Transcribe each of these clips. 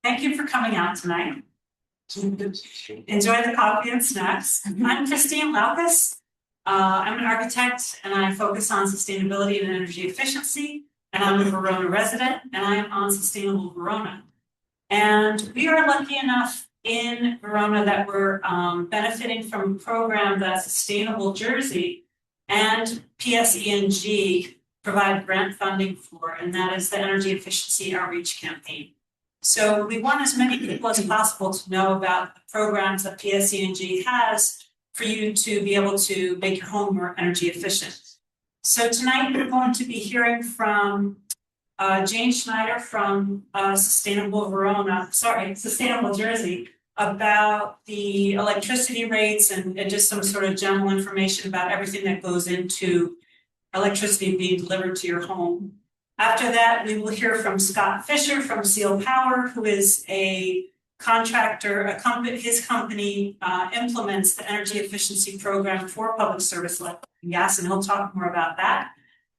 Thank you for coming out tonight. Enjoy the coffee and snacks. I'm Christine Laukas. I'm an architect and I focus on sustainability and energy efficiency. And I'm a Verona resident and I am on Sustainable Verona. And we are lucky enough in Verona that we're benefiting from a program that Sustainable Jersey and PSE&G provide grant funding for, and that is the Energy Efficiency Outreach Campaign. So we want as many people as possible to know about the programs that PSE&G has for you to be able to make your home more energy efficient. So tonight we're going to be hearing from Jane Schneider from Sustainable Jersey about the electricity rates and just some sort of general information about everything that goes into electricity being delivered to your home. After that, we will hear from Scott Fisher from Ciel Power, who is a contractor. His company implements the energy efficiency program for public service electric and gas, and he'll talk more about that.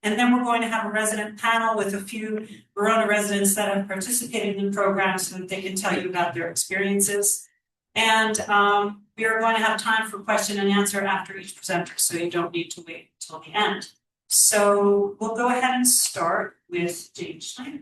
And then we're going to have a resident panel with a few Verona residents that have participated in the program so that they can tell you about their experiences. And we are going to have time for question and answer after each presenter, so you don't need to wait until the end. So we'll go ahead and start with Jane Schneider.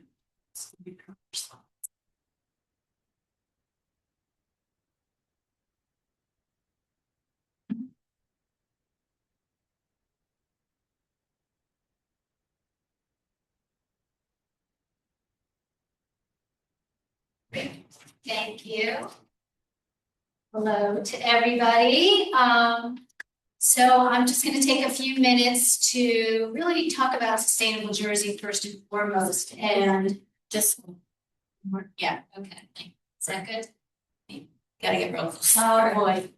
Thank you. Hello to everybody. So I'm just going to take a few minutes to really talk about Sustainable Jersey first and foremost, and just yeah, okay. Is that good? Gotta get real close. Oh boy.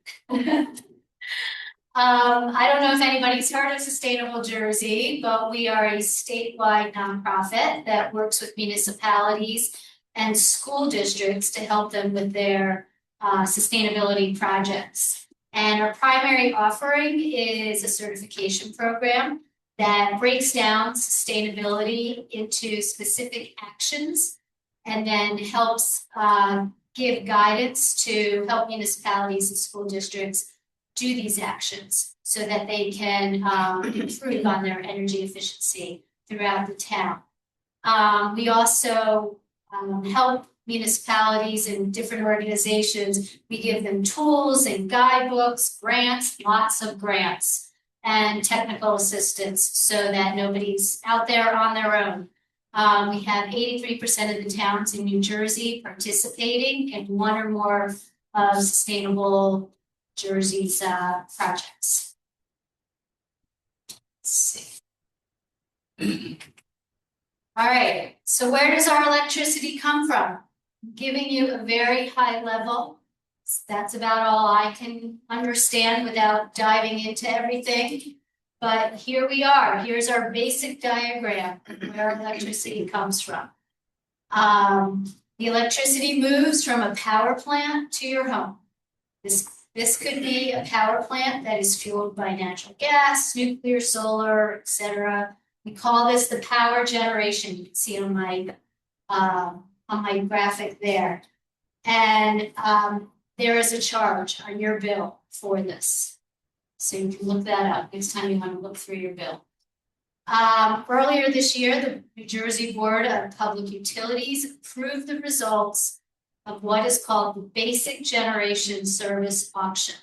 I don't know if anybody's heard of Sustainable Jersey, but we are a statewide nonprofit that works with municipalities and school districts to help them with their sustainability projects. And our primary offering is a certification program that breaks down sustainability into specific actions and then helps give guidance to help municipalities and school districts do these actions so that they can improve on their energy efficiency throughout the town. We also help municipalities and different organizations. We give them tools and guidebooks, grants, lots of grants, and technical assistance so that nobody's out there on their own. We have 83% of the towns in New Jersey participating in one or more of Sustainable Jersey's projects. Let's see. All right, so where does our electricity come from? I'm giving you a very high level. That's about all I can understand without diving into everything. But here we are. Here's our basic diagram of where our electricity comes from. The electricity moves from a power plant to your home. This could be a power plant that is fueled by natural gas, nuclear, solar, etc. We call this the power generation. You can see on my graphic there. And there is a charge on your bill for this. So you can look that up next time you want to look through your bill. Earlier this year, the New Jersey Board of Public Utilities approved the results of what is called the Basic Generation Service Auction.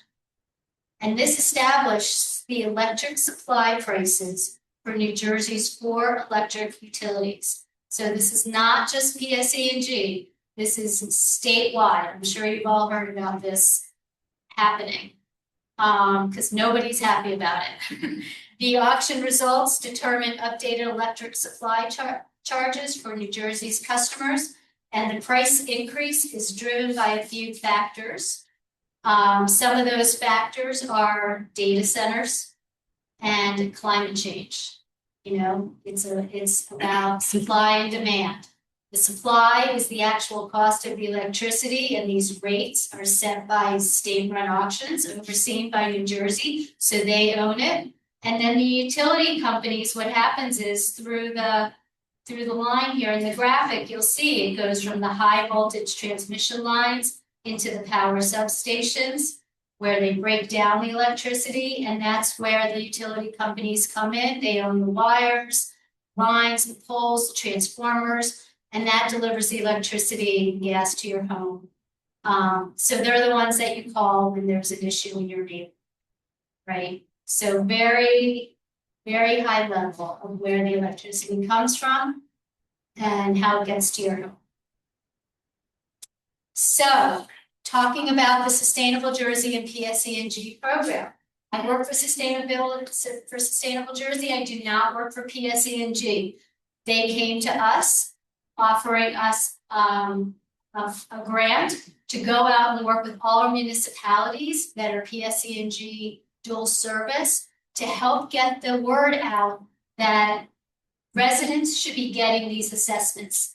And this established the electric supply prices for New Jersey's 4 electric utilities. So this is not just PSE&G, this is statewide. I'm sure you've all heard about this happening because nobody's happy about it. The auction results determine updated electric supply charges for New Jersey's customers, and the price increase is driven by a few factors. Some of those factors are data centers and climate change. You know, it's about supply and demand. The supply is the actual cost of the electricity, and these rates are set by state-run auctions overseen by New Jersey, so they own it. And then the utility companies, what happens is through through the line here in the graphic, you'll see it goes from the high voltage transmission lines into the power substations, where they break down the electricity, and that's where the utility companies come in. They own the wires, lines, the poles, the transformers, and that delivers the electricity and gas to your home. So they're the ones that you call when there's an issue in your neighborhood, right? So very, very high level of where the electricity comes from and how it gets to your home. So, talking about the Sustainable Jersey and PSE&G program. I work for Sustainable Jersey. I do not work for PSE&G. They came to us, offering us a grant to go out and work with all our municipalities that are PSE&G dual service to help get the word out that residents should be getting these assessments.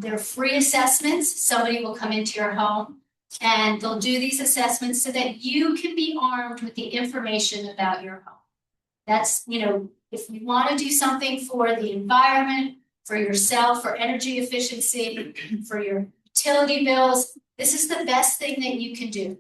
They're free assessments. Somebody will come into your home and they'll do these assessments so that you can be armed with the information about your home. That's, you know, if you want to do something for the environment, for yourself, for energy efficiency, for your utility bills, this is the best thing that you can do.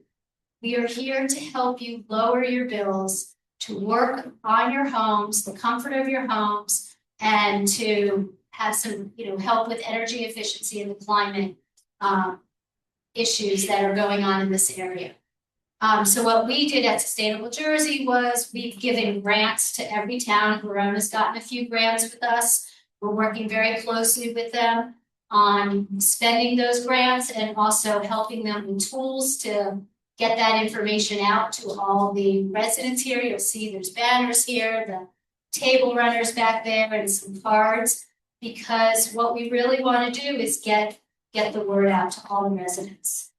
We are here to help you lower your bills, to work on your homes, the comfort of your homes, and to have some, you know, help with energy efficiency and the climate issues that are going on in this area. So what we did at Sustainable Jersey was we've given grants to every town. Verona's gotten a few grants with us. We're working very closely with them on spending those grants and also helping them with tools to get that information out to all the residents here. You'll see there's banners here, the table runners back there, and some cards, because what we really want to do is get the word out to all the residents.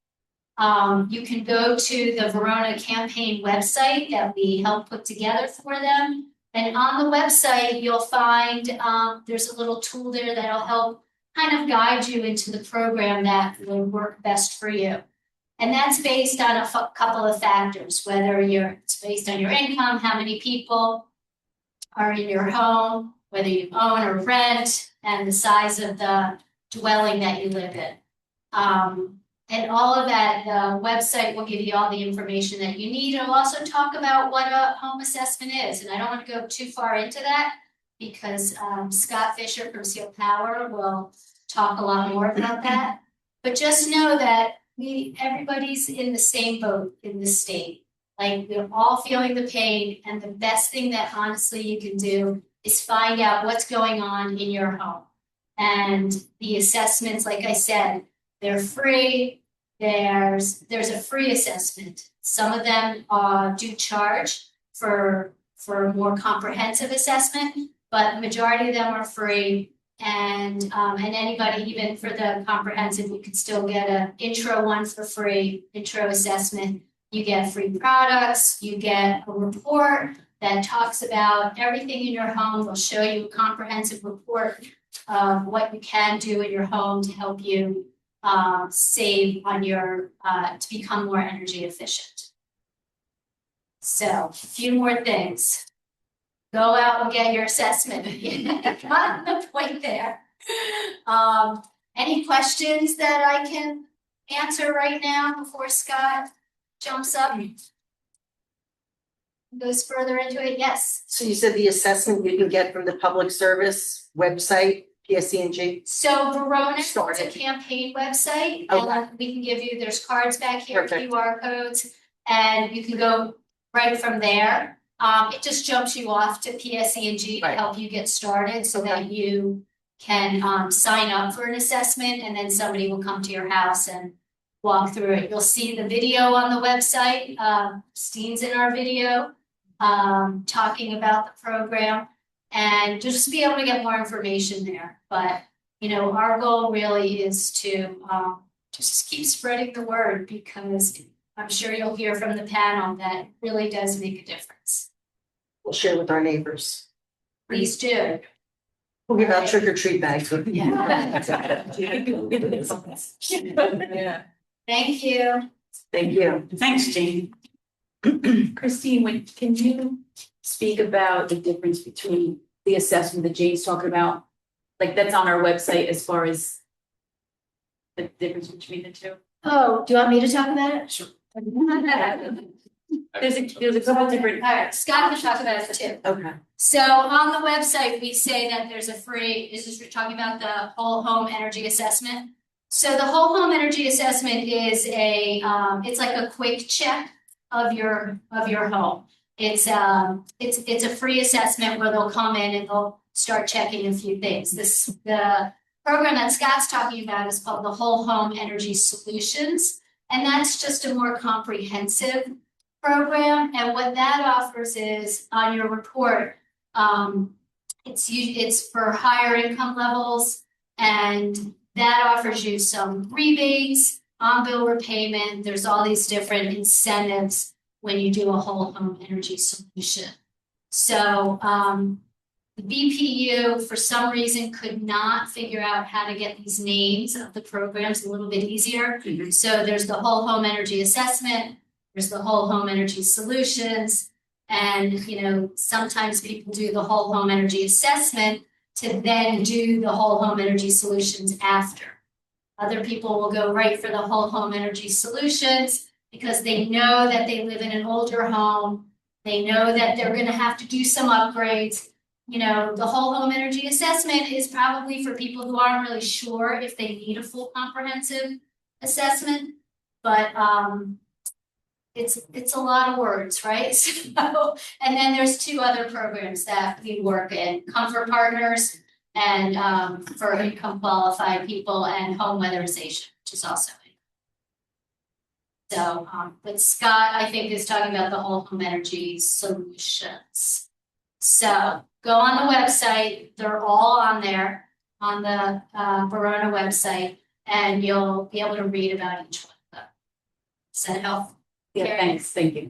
You can go to the Verona campaign website that we helped put together for them. And on the website, you'll find there's a little tool there that'll help kind of guide you into the program that will work best for you. And that's based on a couple of factors, whether it's based on your income, how many people are in your home, whether you own or rent, and the size of the dwelling that you live in. And all of that, the website will give you all the information that you need. It'll also talk about what a home assessment is. And I don't want to go too far into that because Scott Fisher from Ciel Power will talk a lot more about that. But just know that everybody's in the same boat in this state. Like, we're all feeling the pain, and the best thing that honestly you can do is find out what's going on in your home. And the assessments, like I said, they're free. There's a free assessment. Some of them do charge for a more comprehensive assessment, but the majority of them are free. And anybody, even for the comprehensive, you can still get an intro one for free, intro assessment. You get free products, you get a report that talks about everything in your home. They'll show you a comprehensive report of what you can do in your home to help you save on your, to become more energy efficient. So, a few more things. Go out and get your assessment. Got the point there. Any questions that I can answer right now before Scott jumps up? Goes further into it? Yes. So you said the assessment you can get from the public service website, PSE&G? So Verona is a campaign website, and we can give you, there's cards back here, Perfect. QR codes, and you can go right from there. It just jumps you off to PSE&G to help you get started so that you can sign up for an assessment, and then somebody will come to your house and walk through it. You'll see the video on the website. Steen's in our video talking about the program, and just be able to get more information there. But, you know, our goal really is to just keep spreading the word, because I'm sure you'll hear from the panel that it really does make a difference. We'll share with our neighbors. Please do. We'll give out trick or treat bags. Yeah. Thank you. Thank you. Thanks, Jean. Christine, can you speak about the difference between the assessment that Jane's talking about like that's on our website as far as the difference between the two? Oh, do you want me to talk about it? Sure. There's a couple different. All right, Scott can talk about it too. Okay. So on the website, we say that there's a free, we're talking about the whole home energy assessment. So the whole home energy assessment is it's like a quick check of your home. It's a free assessment where they'll come in and they'll start checking a few things. The program that Scott's talking about is called the Whole Home Energy Solutions, and that's just a more comprehensive program. And what that offers is on your report, it's for higher income levels, and that offers you some rebates, on-bill repayment. There's all these different incentives when you do a whole home energy solution. So the BPU, for some reason, could not figure out how to get these names of the programs a little bit easier. So there's the whole home energy assessment, there's the whole home energy solutions, and sometimes people do the whole home energy assessment to then do the whole home energy solutions after. Other people will go right for the whole home energy solutions because they know that they live in an older home. They know that they're going to have to do some upgrades. The whole home energy assessment is probably for people who aren't really sure if they need a full comprehensive assessment, but it's a lot of words, right? So, and then there's two other programs that we work in, Comfort Partners and for income qualified people, and home weatherization, which is also. So, but Scott, I think, is talking about the whole home energy solutions. So go on the website, they're all on there on the Verona website, and you'll be able to read about each one of them. Does that help? Yeah, thanks, thank you.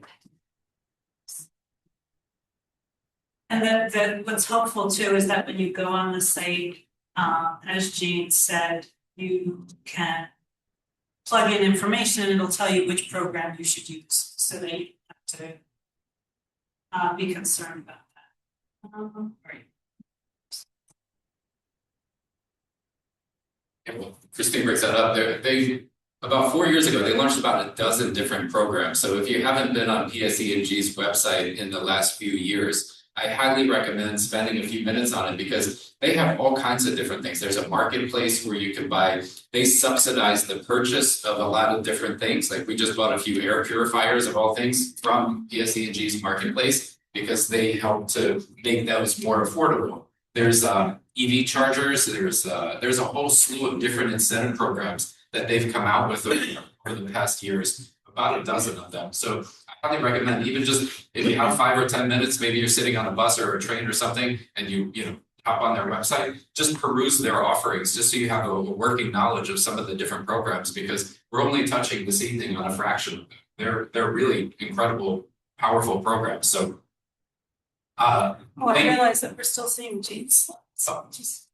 And that what's helpful too is that when you go on the site, as Jean said, you can plug in information and it'll tell you which program you should use, so that you don't have to be concerned about that. Right. Yeah, well, Christine brings that up. They about 4 years ago, they launched about a dozen different programs. So if you haven't been on PSE&G's website in the last few years, I highly recommend spending a few minutes on it because they have all kinds of different things. There's a marketplace where you can buy, they subsidize the purchase of a lot of different things. Like we just bought a few air purifiers of all things from PSE&G's marketplace because they help to make those more affordable. There's EV chargers, there's a whole slew of different incentive programs that they've come out with over the past years, about a dozen of them. So I highly recommend, even just if you have 5 or 10 minutes, maybe you're sitting on a bus or a train or something, and you hop on their website, just peruse their offerings, just so you have a working knowledge of some of the different programs, because we're only touching this evening on a fraction of them. They're really incredible, powerful programs. So I realize that we're still seeing Jean's slides.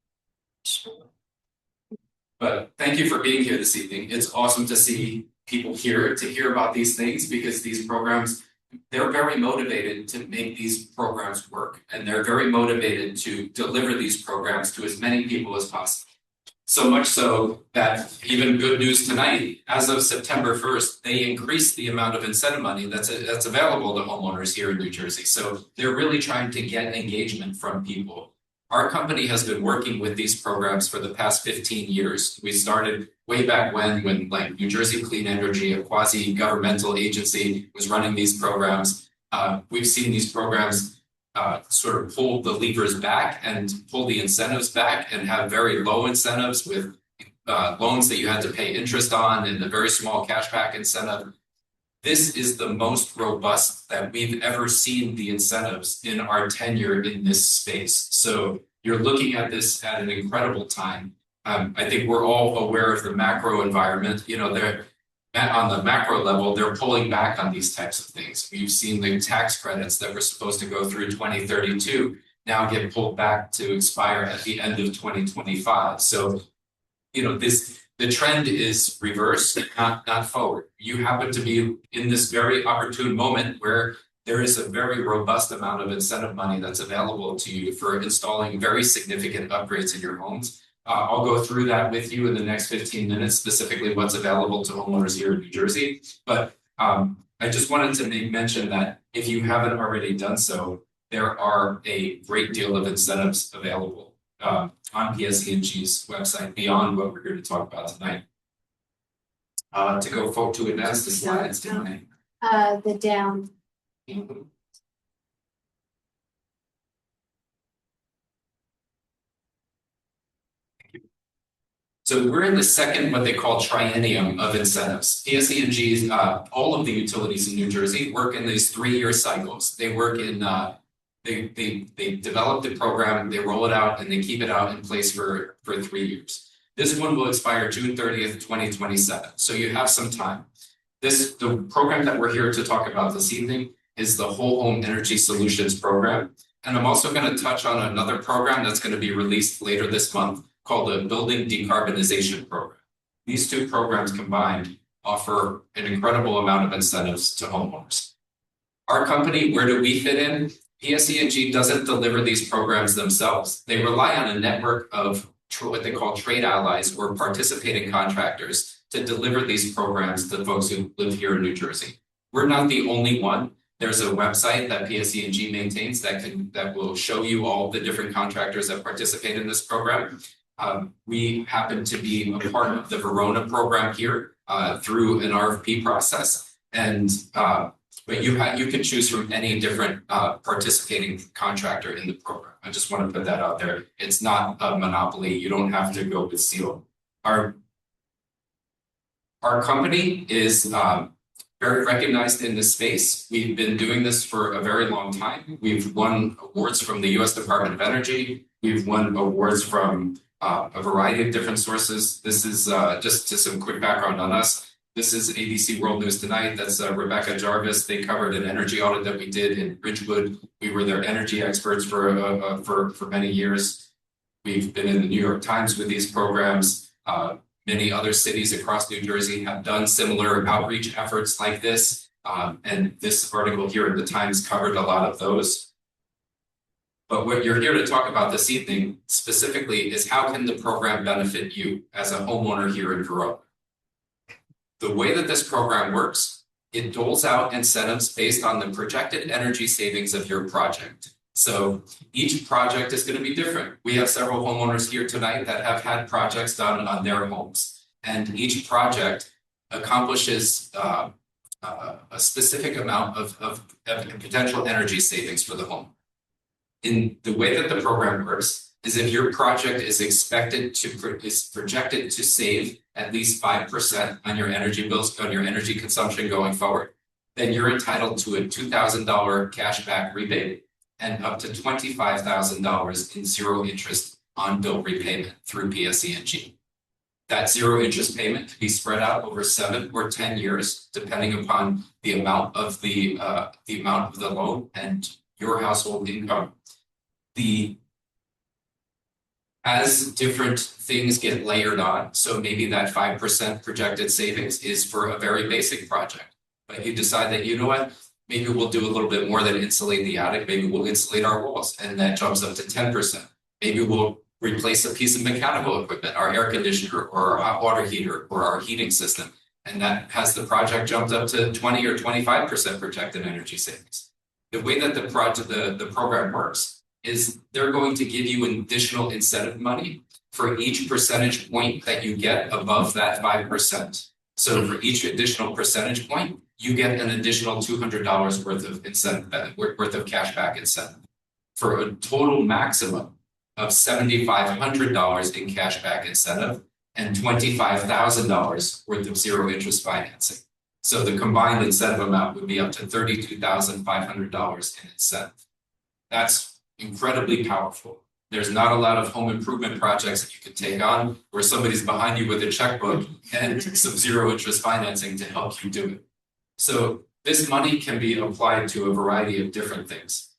But thank you for being here this evening. It's awesome to see people here to hear about these things, because these programs, they're very motivated to make these programs work, and they're very motivated to deliver these programs to as many people as possible. So much so that even good news tonight, as of September 1st, they increased the amount of incentive money that's available to homeowners here in New Jersey. So they're really trying to get engagement from people. Our company has been working with these programs for the past 15 years. We started way back when like New Jersey Clean Energy, a quasi-governmental agency, was running these programs. We've seen these programs sort of pull the levers back and pull the incentives back, and have very low incentives with loans that you had to pay interest on, and a very small cashback incentive. This is the most robust that we've ever seen the incentives in our tenure in this space. So you're looking at this at an incredible time. I think we're all aware of the macro environment. They're on the macro level, they're pulling back on these types of things. We've seen the tax credits that were supposed to go through 2032 now get pulled back to expire at the end of 2025. So, the trend is reversed, not forward. You happen to be in this very opportune moment where there is a very robust amount of incentive money that's available to you for installing very significant upgrades in your homes. I'll go through that with you in the next 15 minutes, specifically what's available to homeowners here in New Jersey. But I just wanted to make mention that if you haven't already done so, there are a great deal of incentives available on PSE&G's website beyond what we're here to talk about tonight. To go forward to advance the slides tonight. The down. So we're in the second, what they call triennium of incentives. PSE&G's, all of the utilities in New Jersey work in these 3-year cycles. They work in, they develop the program, they roll it out, and they keep it out in place for 3 years. This one will expire June 30th, 2027. So you have some time. The program that we're here to talk about this evening is the Whole Home Energy Solutions Program. And I'm also going to touch on another program that's going to be released later this month called the Building Decarbonization Program. These two programs combined offer an incredible amount of incentives to homeowners. Our company, where do we fit in? PSE&G doesn't deliver these programs themselves. They rely on a network of what they call trade allies or participating contractors to deliver these programs to folks who live here in New Jersey. We're not the only one. There's a website that PSE&G maintains that will show you all the different contractors that participate in this program. We happen to be a part of the Verona program here through an RFP process, and but you can choose from any different participating contractor in the program. I just want to put that out there. It's not a monopoly. You don't have to go with Ciel. Our company is very recognized in this space. We've been doing this for a very long time. We've won awards from the U.S. Department of Energy. We've won awards from a variety of different sources. This is just some quick background on us. This is ABC World News Tonight. That's Rebecca Jarvis. They covered an energy audit that we did in Ridgewood. We were their energy experts for many years. We've been in the New York Times with these programs. Many other cities across New Jersey have done similar outreach efforts like this. And this article here in the Times covered a lot of those. But what you're here to talk about this evening specifically is how can the program benefit you as a homeowner here in Verona? The way that this program works, it doles out incentives based on the projected energy savings of your project. So each project is going to be different. We have several homeowners here tonight that have had projects done on their homes, and each project accomplishes a specific amount of potential energy savings for the home. In the way that the program works is if your project is projected to save at least 5% on your energy bills, on your energy consumption going forward, then you're entitled to a $2,000 cashback rebate and up to $25,000 in zero interest on bill repayment through PSE&G. That zero interest payment can be spread out over 7 or 10 years, depending upon the amount of the loan and your household income. As different things get layered on, so maybe that 5% projected savings is for a very basic project, but you decide that, you know what, maybe we'll do a little bit more than insulate the attic, maybe we'll insulate our walls, and that jumps up to 10%. Maybe we'll replace a piece of mechanical equipment, our air conditioner or our hot water heater or our heating system, and that has the project jumped up to 20 or 25% projected energy savings. The way that the program works is they're going to give you additional incentive money for each percentage point that you get above that 5%. So for each additional percentage point, you get an additional $200 worth of incentive, worth of cashback incentive, for a total maximum of $7,500 in cashback incentive and $25,000 worth of zero interest financing. So the combined incentive amount would be up to $32,500 in incentive. That's incredibly powerful. There's not a lot of home improvement projects that you can take on where somebody's behind you with a checkbook and some zero interest financing to help you do it. So this money can be applied to a variety of different things.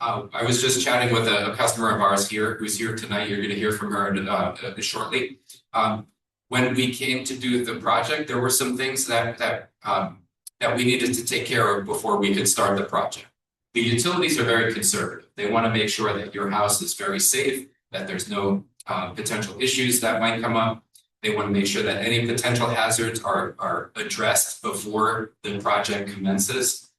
I was just chatting with a customer of ours here who's here tonight. You're going to hear from her shortly. When we came to do the project, there were some things that that we needed to take care of before we could start the project. The utilities are very conservative. They want to make sure that your house is very safe, that there's no potential issues that might come up. They want to make sure that any potential hazards are addressed before the project commences.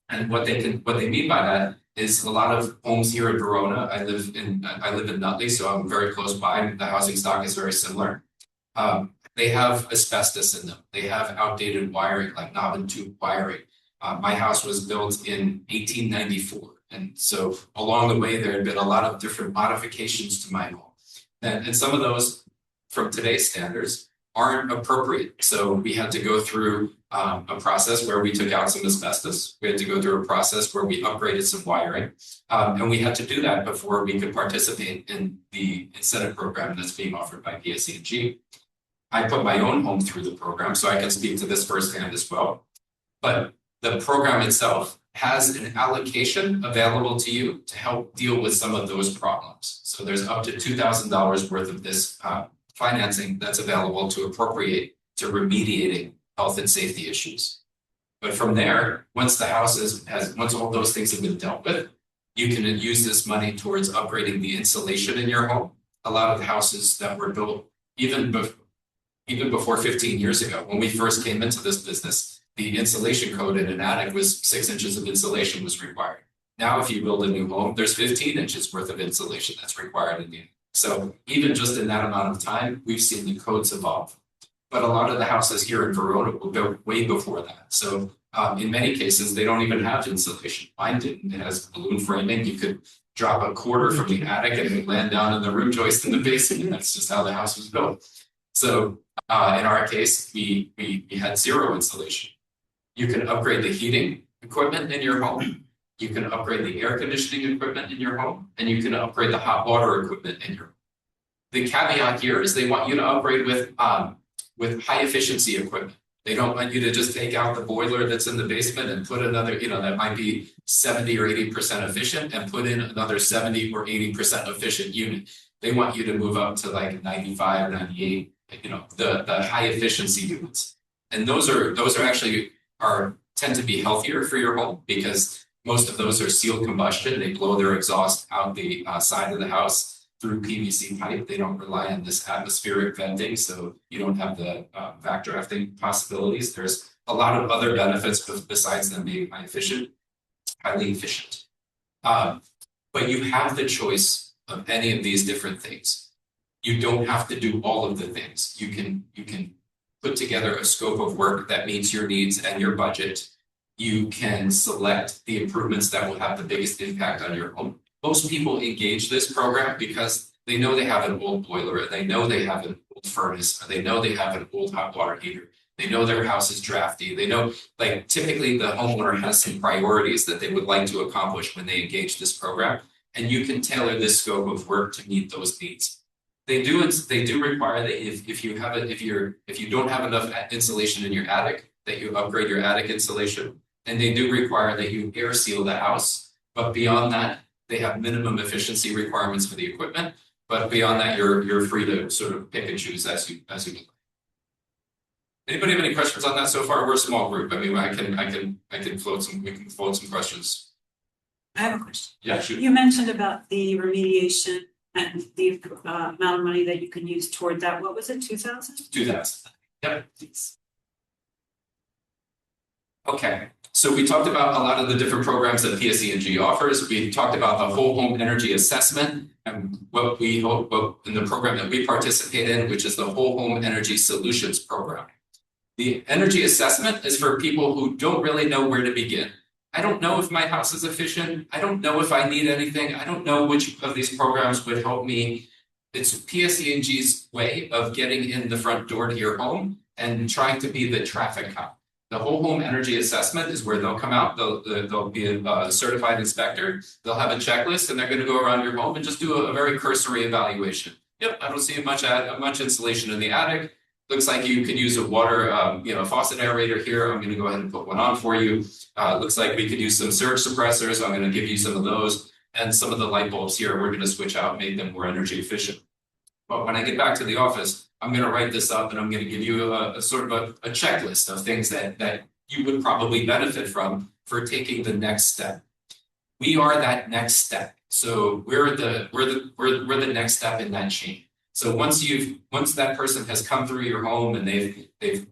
And what they mean by that is a lot of homes here in Verona. I live in Nutley, so I'm very close by. The housing stock is very similar. They have asbestos in them. They have outdated wiring, like knob and tube wiring. My house was built in 1894. And so along the way, there had been a lot of different modifications to my home. And some of those, from today's standards, aren't appropriate. So we had to go through a process where we took out some asbestos. We had to go through a process where we upgraded some wiring. And we had to do that before we could participate in the incentive program that's being offered by PSE&G. I put my own home through the program, so I can speak to this firsthand as well. But the program itself has an allocation available to you to help deal with some of those problems. So there's up to $2,000 worth of this financing that's available to appropriate to remediating health and safety issues. But from there, once the house once all those things have been dealt with, you can use this money towards upgrading the insulation in your home. A lot of the houses that were built even before 15 years ago, when we first came into this business, the insulation code in an attic was 6 inches of insulation was required. Now, if you build a new home, there's 15 inches worth of insulation that's required in the attic. So even just in that amount of time, we've seen the codes evolve. But a lot of the houses here in Verona will go way before that. So in many cases, they don't even have insulation. Mine didn't. It has balloon framing. You could drop a quarter from the attic and it would land down in the room joist in the basement. And that's just how the house was built. So in our case, we had zero insulation. You can upgrade the heating equipment in your home. You can upgrade the air conditioning equipment in your home, and you can upgrade the hot water equipment in your home. The caveat here is they want you to upgrade with high efficiency equipment. They don't want you to just take out the boiler that's in the basement and put another, that might be 70 or 80% efficient and put in another 70 or 80% efficient unit. They want you to move up to like 95, 98, the high efficiency units. And those are actually tend to be healthier for your home because most of those are sealed combustion. They blow their exhaust out the side of the house through PVC pipe. They don't rely on this atmospheric venting, so you don't have the backdrafting possibilities. There's a lot of other benefits besides them being highly efficient. But you have the choice of any of these different things. You don't have to do all of the things. You can put together a scope of work that meets your needs and your budget. You can select the improvements that will have the biggest impact on your home. Most people engage this program because they know they have an old boiler, and they know they have an old furnace, or they know they have an old hot water heater. They know their house is drafty. They know, typically the homeowner has some priorities that they would like to accomplish when they engage this program, and you can tailor this scope of work to meet those needs. They do require that if you don't have enough insulation in your attic, that you upgrade your attic insulation, and they do require that you air seal the house. But beyond that, they have minimum efficiency requirements for the equipment. But beyond that, you're free to sort of pick and choose as you would like. Anybody have any questions on that so far? We're a small group. I mean, we can float some questions. I have a question. Yeah, shoot. You mentioned about the remediation and the amount of money that you can use toward that. What was it, 2,000? 2,000. Yep. Okay. So we talked about a lot of the different programs that PSE&G offers. We talked about the whole home energy assessment and what we hope in the program that we participate in, which is the whole home energy solutions program. The energy assessment is for people who don't really know where to begin. I don't know if my house is efficient. I don't know if I need anything. I don't know which of these programs would help me. It's PSE&G's way of getting in the front door to your home and trying to be the traffic cop. The whole home energy assessment is where they'll come out, they'll be a certified inspector, they'll have a checklist, and they're going to go around your home and just do a very cursory evaluation. Yep, I don't see much insulation in the attic. Looks like you could use a water, faucet aerator here. I'm going to go ahead and put one on for you. Looks like we could use some surge suppressors. I'm going to give you some of those. And some of the light bulbs here, we're going to switch out and make them more energy efficient. But when I get back to the office, I'm going to write this up and I'm going to give you a sort of a checklist of things that you would probably benefit from for taking the next step. We are that next step. So we're the next step in that chain. So once that person has come through your home and they've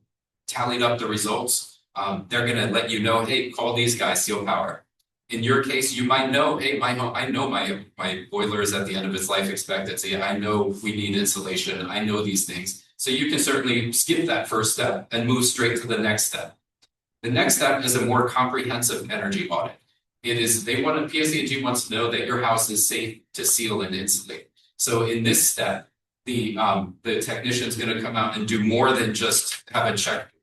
tallied up the results, they're gonna let you know, hey, call these guys, Ciel Power. In your case, you might know, hey, I know my boiler is at the end of its life expectancy. I know we need insulation. I know these things. So you can certainly skip that first step and move straight to the next step. The next step is a more comprehensive energy audit. PSE&G wants to know that your house is safe to seal and insulate. So in this step, the technician's going to come out and do more than just have a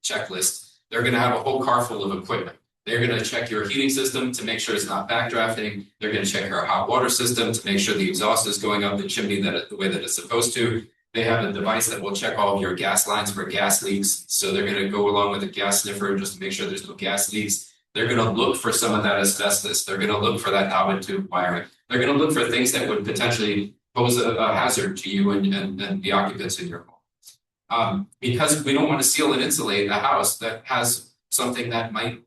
checklist. They're going to have a whole car full of equipment. They're going to check your heating system to make sure it's not backdrafting. They're going to check your hot water system to make sure the exhaust is going up the chimney the way that it's supposed to. They have a device that will check all of your gas lines for gas leaks. So they're going to go along with a gas sniffer just to make sure there's no gas leaks. They're going to look for some of that asbestos. They're going to look for that knob and tube wiring. They're going to look for things that would potentially pose a hazard to you and the occupants in your home. Because we don't want to seal and insulate a house that has something that might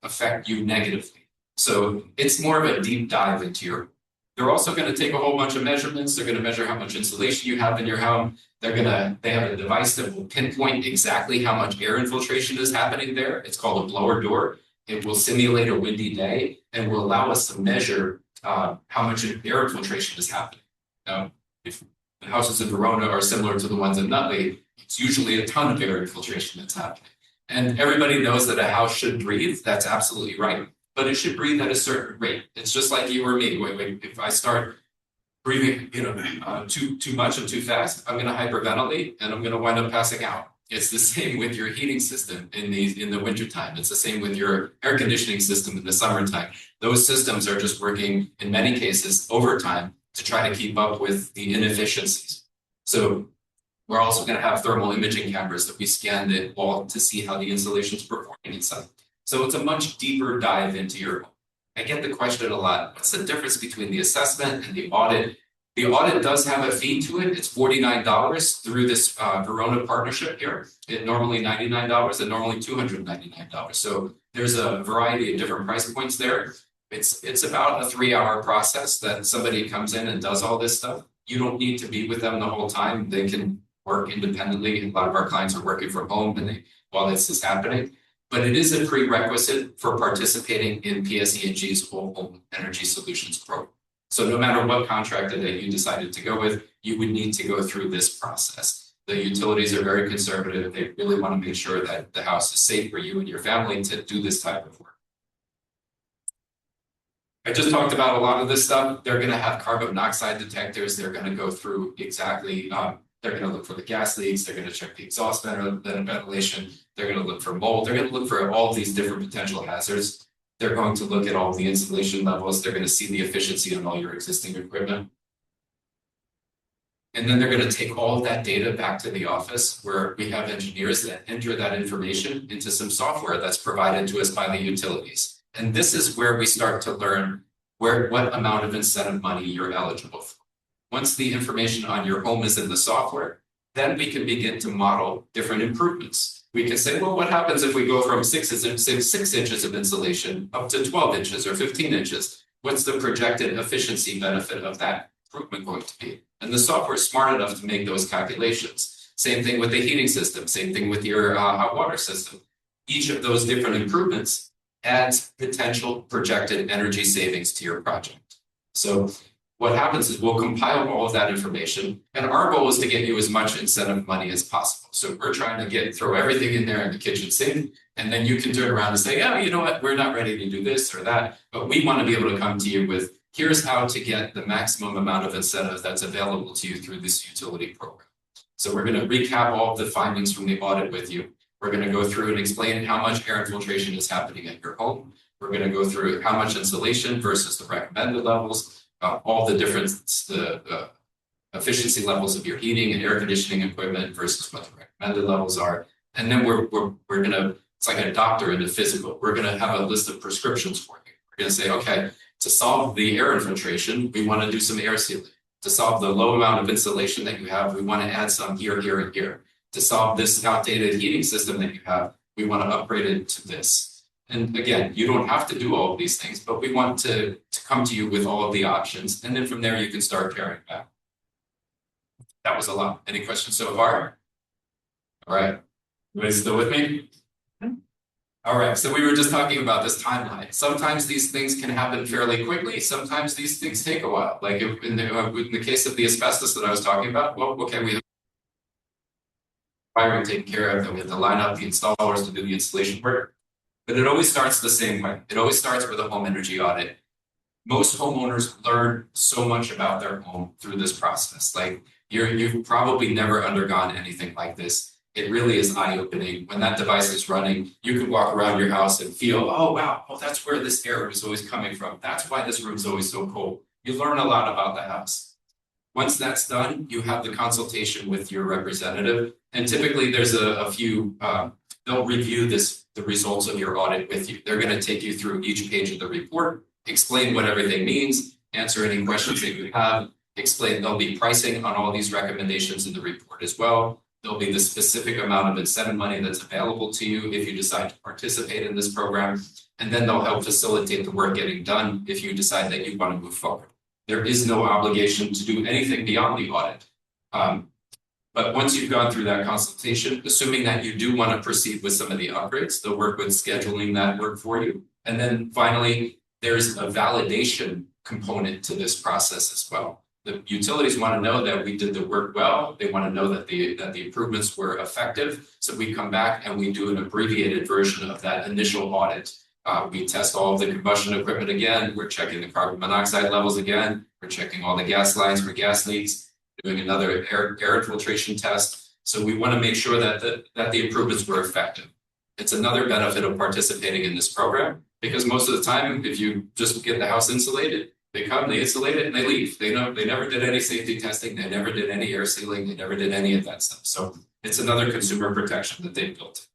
affect you negatively. So it's more of a deep dive into your. They're also going to take a whole bunch of measurements. They're going to measure how much insulation you have in your home. They have a device that will pinpoint exactly how much air infiltration is happening there. It's called a blower door. It will simulate a windy day and will allow us to measure how much air infiltration is happening. Now, if the houses in Verona are similar to the ones in Nutley, it's usually a ton of air infiltration that's happening. And everybody knows that a house should breathe. That's absolutely right. But it should breathe at a certain rate. It's just like you or me. If I start breathing, too much and too fast, I'm going to hyperventilate and I'm going to wind up passing out. It's the same with your heating system in the wintertime. It's the same with your air conditioning system in the summertime. Those systems are just working, in many cases, overtime to try to keep up with the inefficiencies. So we're also going to have thermal imaging cameras that we scan the wall to see how the insulation is performing inside. So it's a much deeper dive into your home. I get the question a lot, what's the difference between the assessment and the audit? The audit does have a fee to it. It's $49 through this Verona partnership here. It's normally $99 and normally $299. So there's a variety of different price points there. It's about a 3-hour process that somebody comes in and does all this stuff. You don't need to be with them the whole time. They can work independently. A lot of our clients are working from home while this is happening. But it is a prerequisite for participating in PSE&G's Whole Home Energy Solutions program. So no matter what contractor that you decided to go with, you would need to go through this process. The utilities are very conservative. They really want to make sure that the house is safe for you and your family to do this type of work. I just talked about a lot of this stuff. They're going to have carbon monoxide detectors. They're going to go through exactly, they're going to look for the gas leaks. They're going to check the exhaust ventilation. They're going to look for mold. They're going to look for all these different potential hazards. They're going to look at all the insulation levels. They're going to see the efficiency on all your existing equipment. And then they're going to take all of that data back to the office where we have engineers that enter that information into some software that's provided to us by the utilities. And this is where we start to learn what amount of incentive money you're eligible for. Once the information on your home is in the software, then we can begin to model different improvements. We can say, well, what happens if we go from 6 inches of insulation up to 12 inches or 15 inches? What's the projected efficiency benefit of that improvement going to be? And the software is smart enough to make those calculations. Same thing with the heating system, same thing with your hot water system. Each of those different improvements adds potential projected energy savings to your project. So what happens is we'll compile all of that information, and our goal is to get you as much incentive money as possible. So we're trying to throw everything in there in the kitchen sink, and then you can turn around and say, oh, you know what, we're not ready to do this or that, but we want to be able to come to you with, here's how to get the maximum amount of incentive that's available to you through this utility program. So we're going to recap all of the findings from the audit with you. We're going to go through and explain how much air infiltration is happening at your home. We're going to go through how much insulation versus the recommended levels. All the different efficiency levels of your heating and air conditioning equipment versus what the recommended levels are. And then we're going to, it's like a doctor in a physical, we're going to have a list of prescriptions for you. We're going to say, okay, to solve the air infiltration, we want to do some air sealing. To solve the low amount of insulation that you have, we want to add some here, here, and here. To solve this outdated heating system that you have, We want to upgrade it to this. And again, you don't have to do all of these things, but we want to come to you with all of the options. And then from there, you can start paring back. That was a lot. Any questions so far? All right. Everybody still with me? All right, so we were just talking about this timeline. Sometimes these things can happen fairly quickly. Sometimes these things take a while. Like in the case of the asbestos that I was talking about, well, okay, we have wiring taken care of, then we have to line up the installers to do the installation work. But it always starts the same way. It always starts with a home energy audit. Most homeowners learn so much about their home through this process. Like you've probably never undergone anything like this. It really is eye-opening. When that device is running, you can walk around your house and feel, oh wow, oh that's where this air was always coming from. That's why this room's always so cold. You learn a lot about the house. Once that's done, you have the consultation with your representative. And typically there's a few, they'll review the results of your audit with you. They're going to take you through each page of the report, explain what everything means, answer any questions that you have, explain there'll be pricing on all these recommendations in the report as well. There'll be the specific amount of incentive money that's available to you if you decide to participate in this program. And then they'll help facilitate the work getting done if you decide that you want to move forward. There is no obligation to do anything beyond the audit. But once you've gone through that consultation, assuming that you do want to proceed with some of the upgrades, they'll work with scheduling that work for you. And then finally, there's a validation component to this process as well. The utilities want to know that we did the work well. They want to know that the improvements were effective. So we come back and we do an abbreviated version of that initial audit. We test all of the combustion equipment again. We're checking the carbon monoxide levels again. We're checking all the gas lines for gas leaks, doing another air infiltration test. So we want to make sure that the improvements were effective. It's another benefit of participating in this program, because most of the time, if you just get the house insulated, they come, they insulate it, and they leave. They never did any safety testing. They never did any air sealing. They never did any of that stuff. So it's another consumer protection that they built.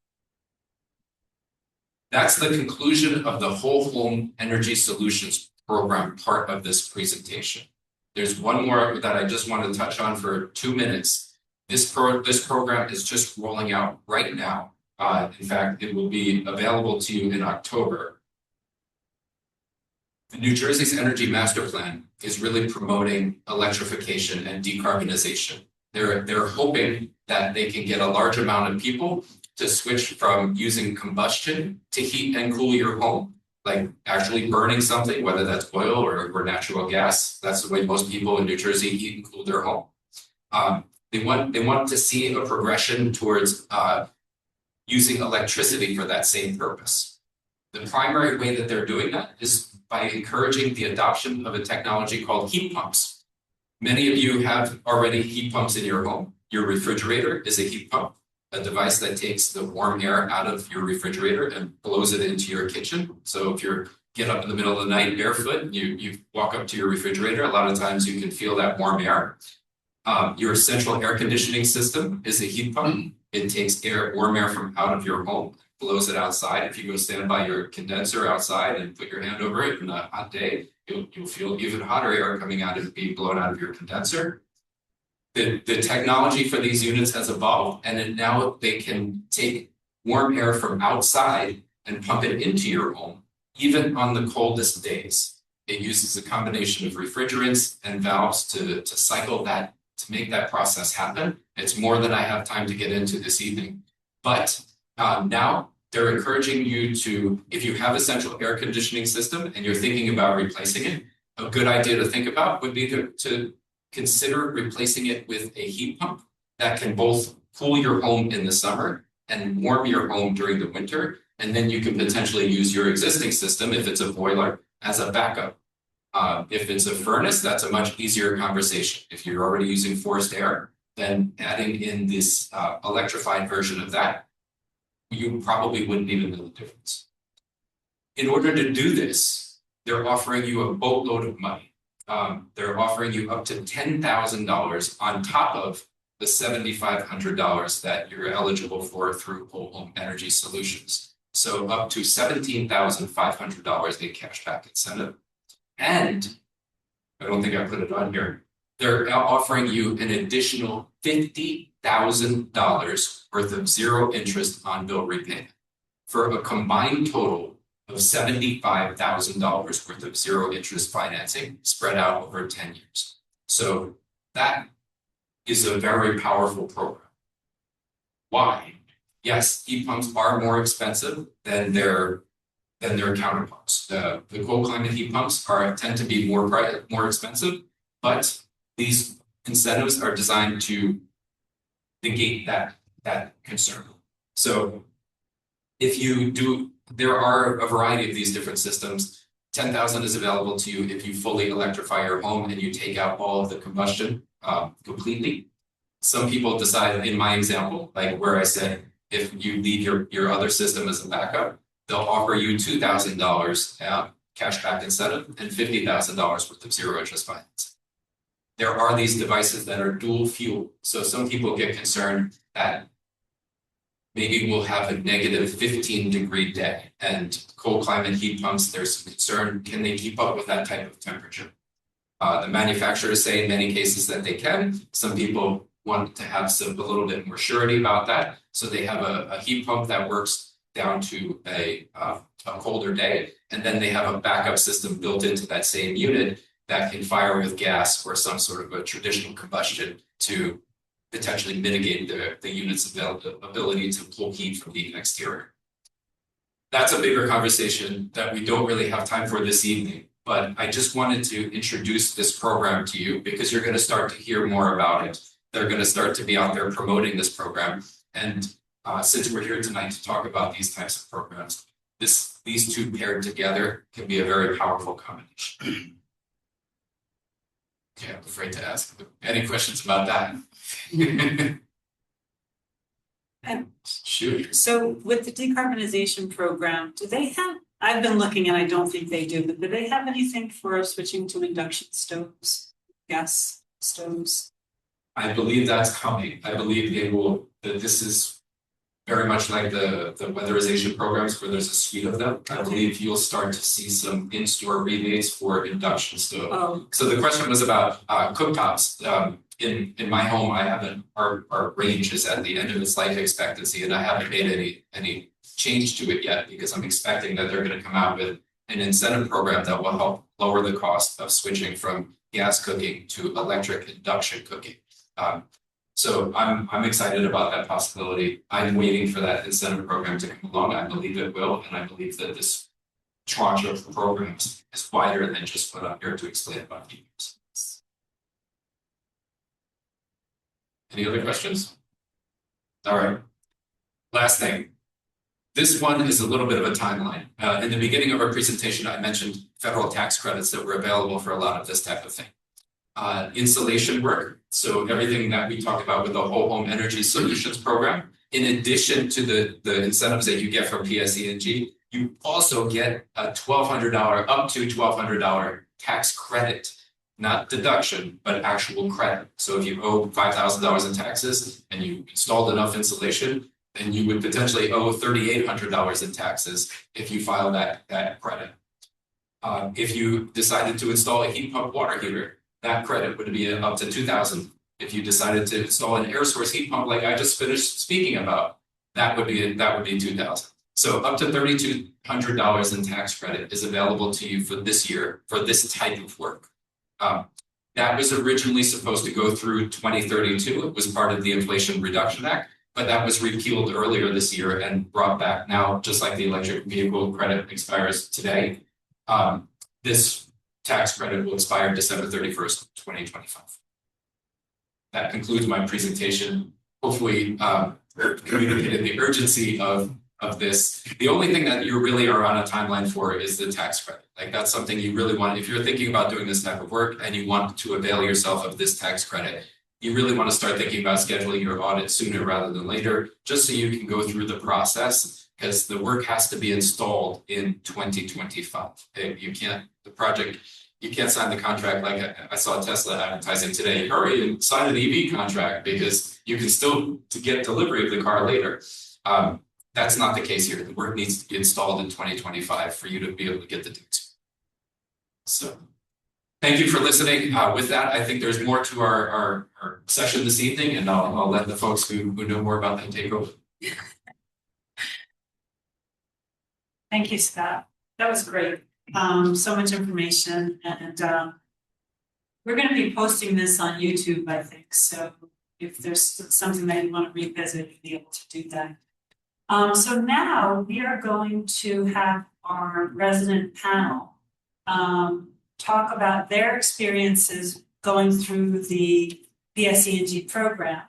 That's the conclusion of the Whole Home Energy Solutions program part of this presentation. There's one more that I just want to touch on for 2 minutes. This program is just rolling out right now. In fact, it will be available to you in October. New Jersey's Energy Master Plan is really promoting electrification and decarbonization. They're hoping that they can get a large amount of people to switch from using combustion to heat and cool your home, like actually burning something, whether that's oil or natural gas. That's the way most people in New Jersey heat and cool their home. They want to see a progression towards using electricity for that same purpose. The primary way that they're doing that is by encouraging the adoption of a technology called heat pumps. Many of you have already heat pumps in your home. Your refrigerator is a heat pump, a device that takes the warm air out of your refrigerator and blows it into your kitchen. So if you get up in the middle of the night barefoot, you walk up to your refrigerator, a lot of times you can feel that warm air. Your central air conditioning system is a heat pump. It takes warm air from out of your home, blows it outside. If you go stand by your condenser outside and put your hand over it on a hot day, you'll feel even hotter air coming out and being blown out of your condenser. The technology for these units has evolved, and now they can take warm air from outside and pump it into your home, even on the coldest days. It uses a combination of refrigerants and valves to cycle that, to make that process happen. It's more than I have time to get into this evening. But now they're encouraging you to, if you have a central air conditioning system and you're thinking about replacing it, a good idea to think about would be to consider replacing it with a heat pump that can both cool your home in the summer and warm your home during the winter. And then you can potentially use your existing system, if it's a boiler, as a backup. If it's a furnace, that's a much easier conversation. If you're already using forced air, then adding in this electrified version of that, you probably wouldn't even know the difference. In order to do this, they're offering you a boatload of money. They're offering you up to $10,000 on top of the $7,500 that you're eligible for through Whole Home Energy Solutions. So up to $17,500 in cashback incentive. And I don't think I put it on here. They're offering you an additional $50,000 worth of zero interest on bill repayment. for a combined total of $75,000 worth of zero interest financing spread out over 10 years. So that is a very powerful program. Why? Yes, heat pumps are more expensive than their counterparts. The cold climate heat pumps tend to be more expensive, but these incentives are designed to negate that concern. So if you do, there are a variety of these different systems. 10,000 is available to you if you fully electrify your home and you take out all of the combustion completely. Some people decide, in my example, like where I said, if you leave your other system as a backup, they'll offer you $2,000 cashback incentive and $50,000 worth of zero interest financing. There are these devices that are dual fuel. So some people get concerned that maybe we'll have a negative 15-degree day, and cold climate heat pumps, there's some concern, can they keep up with that type of temperature? The manufacturers say in many cases that they can. Some people want to have a little bit more surety about that. So they have a heat pump that works down to a colder day, and then they have a backup system built into that same unit that can fire with gas or some sort of a traditional combustion to potentially mitigate the unit's ability to pull heat from the exterior. That's a bigger conversation that we don't really have time for this evening, but I just wanted to introduce this program to you because you're going to start to hear more about it. They're going to start to be out there promoting this program. And since we're here tonight to talk about these types of programs, these two paired together can be a very powerful combination. Okay, I'm afraid to ask. Any questions about that? And Shoot. so with the decarbonization program, do they have, I've been looking and I don't think they do, but do they have anything for switching to induction stoves, gas stoves? I believe that's coming. I believe they will, that this is very much like the weatherization programs where there's a suite of them. I believe you'll start to see some in-store rebates for induction stove. Oh, So the question was about cooktops. In my home, I haven't, our range is at the end of its life expectancy, and I haven't made any change to it yet because I'm expecting that they're going to come out with an incentive program that will help lower the cost of switching from gas cooking to electric induction cooking. So I'm excited about that possibility. I'm waiting for that incentive program to come along. I believe it will, and I believe that this tranche of programs is wider than just put up here to explain about heat pumps. Any other questions? All right. Last thing. This one is a little bit of a timeline. In the beginning of our presentation, I mentioned federal tax credits that were available for a lot of this type of thing. Insulation work, so everything that we talked about with the Whole Home Energy Solutions program, in addition to the incentives that you get from PSE&G, you also get a $1,200, up to $1,200 tax credit, not deduction, but actual credit. So if you owe $5,000 in taxes and you installed enough insulation, then you would potentially owe $3,800 in taxes if you file that credit. If you decided to install a heat pump water heater, that credit would be up to $2,000. If you decided to install an air source heat pump like I just finished speaking about, that would be $2,000. So up to $3,200 in tax credit is available to you for this year for this type of work. That was originally supposed to go through 2032. It was part of the Inflation Reduction Act, but that was repealed earlier this year and brought back now, just like the electric vehicle credit expires today. This tax credit will expire December 31st, 2025. That concludes my presentation. Hopefully, communicated the urgency of this. The only thing that you really are on a timeline for is the tax credit. Like that's something you really want, if you're thinking about doing this type of work and you want to avail yourself of this tax credit, you really want to start thinking about scheduling your audit sooner rather than later, just so you can go through the process, because the work has to be installed in 2025. You can't, you can't sign the contract like I saw Tesla advertising today. Hurry and sign an EV contract because you can still get delivery of the car later. That's not the case here. The work needs to be installed in 2025 for you to be able to get the tax. So thank you for listening. With that, I think there's more to our session this evening, and I'll let the folks who know more about that take over. Thank you, Scott. That was great. So much information and we're gonna be posting this on YouTube, I think, so if there's something that you want to revisit, you'll be able to do that. So now we are going to have our resident panel talk about their experiences going through the PSE&G program.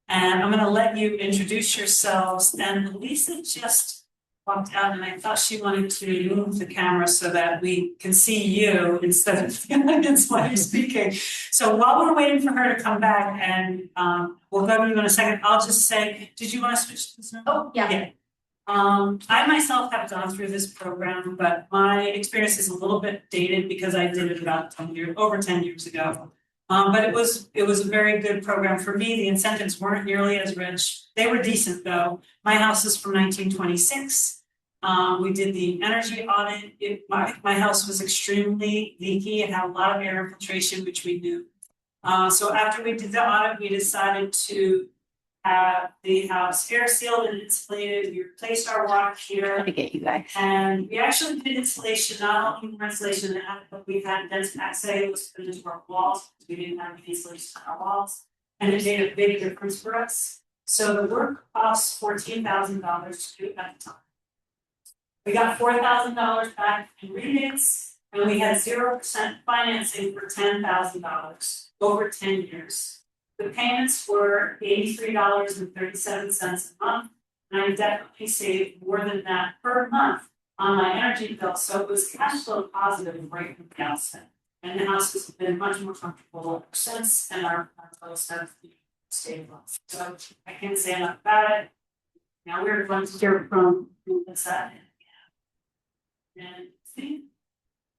And I'm gonna let you introduce yourselves, and Lisa just walked out and I thought she wanted to move the camera so that we can see you instead of feeling it's while you're speaking. So while we're waiting for her to come back and we'll go to you in a second, I'll just say, did you want to switch to this number? Oh, yeah. I myself have gone through this program, but my experience is a little bit dated because I did it about over 10 years ago. But it was a very good program for me. The incentives weren't nearly as rich. They were decent though. My house is from 1926. We did the energy audit. My house was extremely leaky. It had a lot of air infiltration, which we knew. So after we did the audit, we decided to have the house air sealed and insulated. We replaced our water heater. To get you guys. And we actually did insulation, not only more insulation, but we had dense pack cellulose put into our walls, because we didn't have any insulation on our walls. And it made a big difference for us. So the work cost $14,000 to do at the time. We got $4,000 back in rebates, and we had 0% financing for $10,000 over 10 years. The payments were $83.37 a month, and I definitely saved more than that per month on my energy bill, so it was cash flow positive right from the outset. And the house has been much more comfortable ever since, and our bills have stable. So I can't say enough about it. Now we're going to hear from Lisa and see.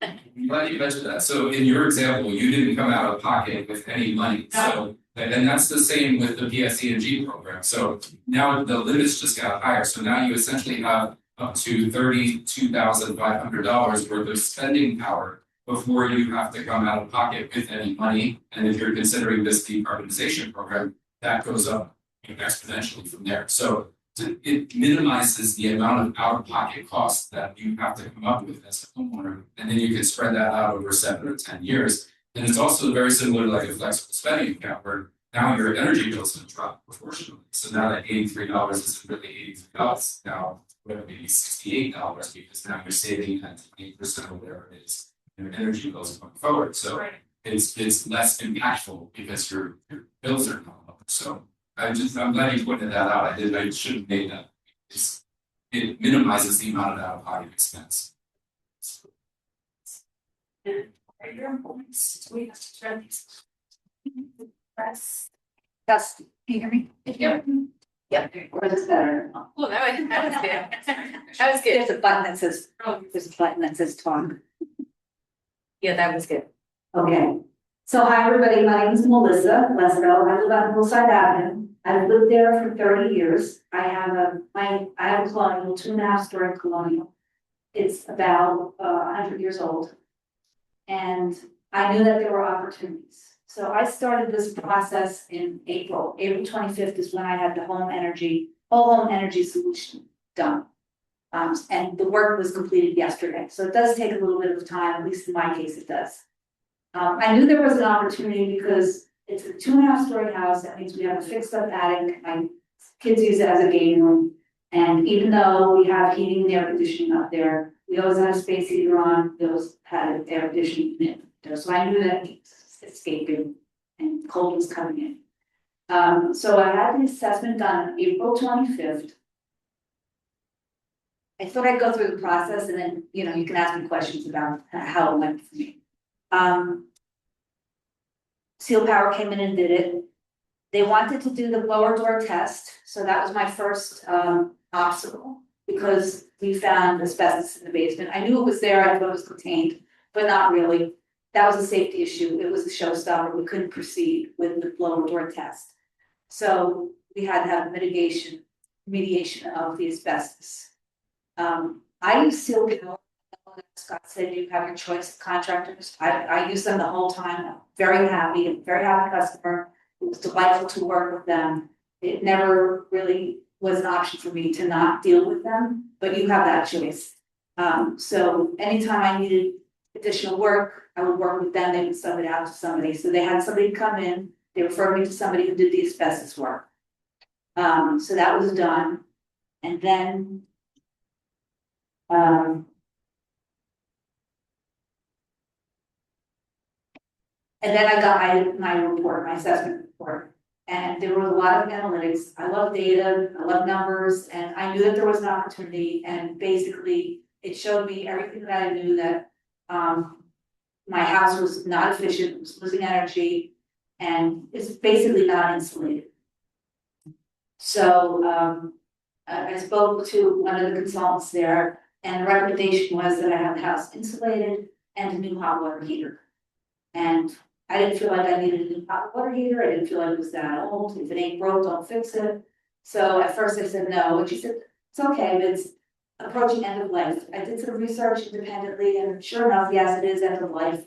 I'm glad you mentioned that. So in your example, you didn't come out of pocket with any money. So, and that's the same with the PSE&G program. So now the limits just got higher. So now you essentially have up to $32,500 worth of spending power before you have to come out of pocket with any money. And if you're considering this decarbonization program, that goes up exponentially from there. So it minimizes the amount of out-of-pocket costs that you have to come up with as a homeowner, and then you can spread that out over 7 or 10 years. And it's also very similar to like a flexible spending account, where now your energy bill is going to drop proportionally. So now that $83 isn't really $83, now maybe $68 because now you're saving at 20% of whatever it is your energy bills going forward. So it's less impactful because your bills are going up. So I'm glad you pointed that out. I should have made that. It minimizes the amount of out-of-pocket expense. Yes, can you hear me? Yeah. Yeah, or is better? Well, that was good. That was good. There's a button that says, talk. Yeah, that was good. Okay, so hi everybody, my name is Melissa Lesko, I live on Hillside Avenue. I've lived there for 30 years. I have a colonial, 2.5-story colonial. It's about 100 years old. And I knew that there were opportunities. So I started this process in April 25th is when I had the whole home energy solution done. And the work was completed yesterday, so it does take a little bit of time, at least in my case it does. I knew there was an opportunity because it's a 2.5-story house. That means we have a fixed up attic. My kids use it as a game room. And even though we have heating and air conditioning up there, we always had a space heater on. We always had an air conditioning unit there. So I knew that it was escaping and cold was coming in. So I had the assessment done on April 25th. I thought I'd go through the process and then, you can ask me questions about how it went for me. Ciel Power came in and did it. They wanted to do the blower door test, so that was my first obstacle because we found asbestos in the basement. I knew it was there, I thought it was contained, but not really. That was a safety issue. It was a showstopper. We couldn't proceed with the blower door test. So we had to have remediation of the asbestos. I use Ciel Power. Scott said you have your choice of contractors. I use them the whole time. I'm very happy customer. It was delightful to work with them. It never really was an option for me to not deal with them, but you have that choice. So anytime I needed additional work, I would work with them, they would sub it out to somebody, so they had somebody come in, they referred me to somebody who did the asbestos work. So that was done, and then. And then I got my report, my assessment report, and there was a lot of analytics, I love data, I love numbers, and I knew that there was an opportunity, and basically. It showed me everything that I knew that, my house was not efficient, was losing energy, and it's basically not insulated. So, I spoke to one of the consultants there, and the recommendation was that I have the house insulated and a new hot water heater. And I didn't feel like I needed a new hot water heater, I didn't feel like it was that old, if it ain't broke, don't fix it. So at first I said no, and she said, it's okay, but it's approaching end of life. I did some research independently, and sure enough, yes, it is end of life.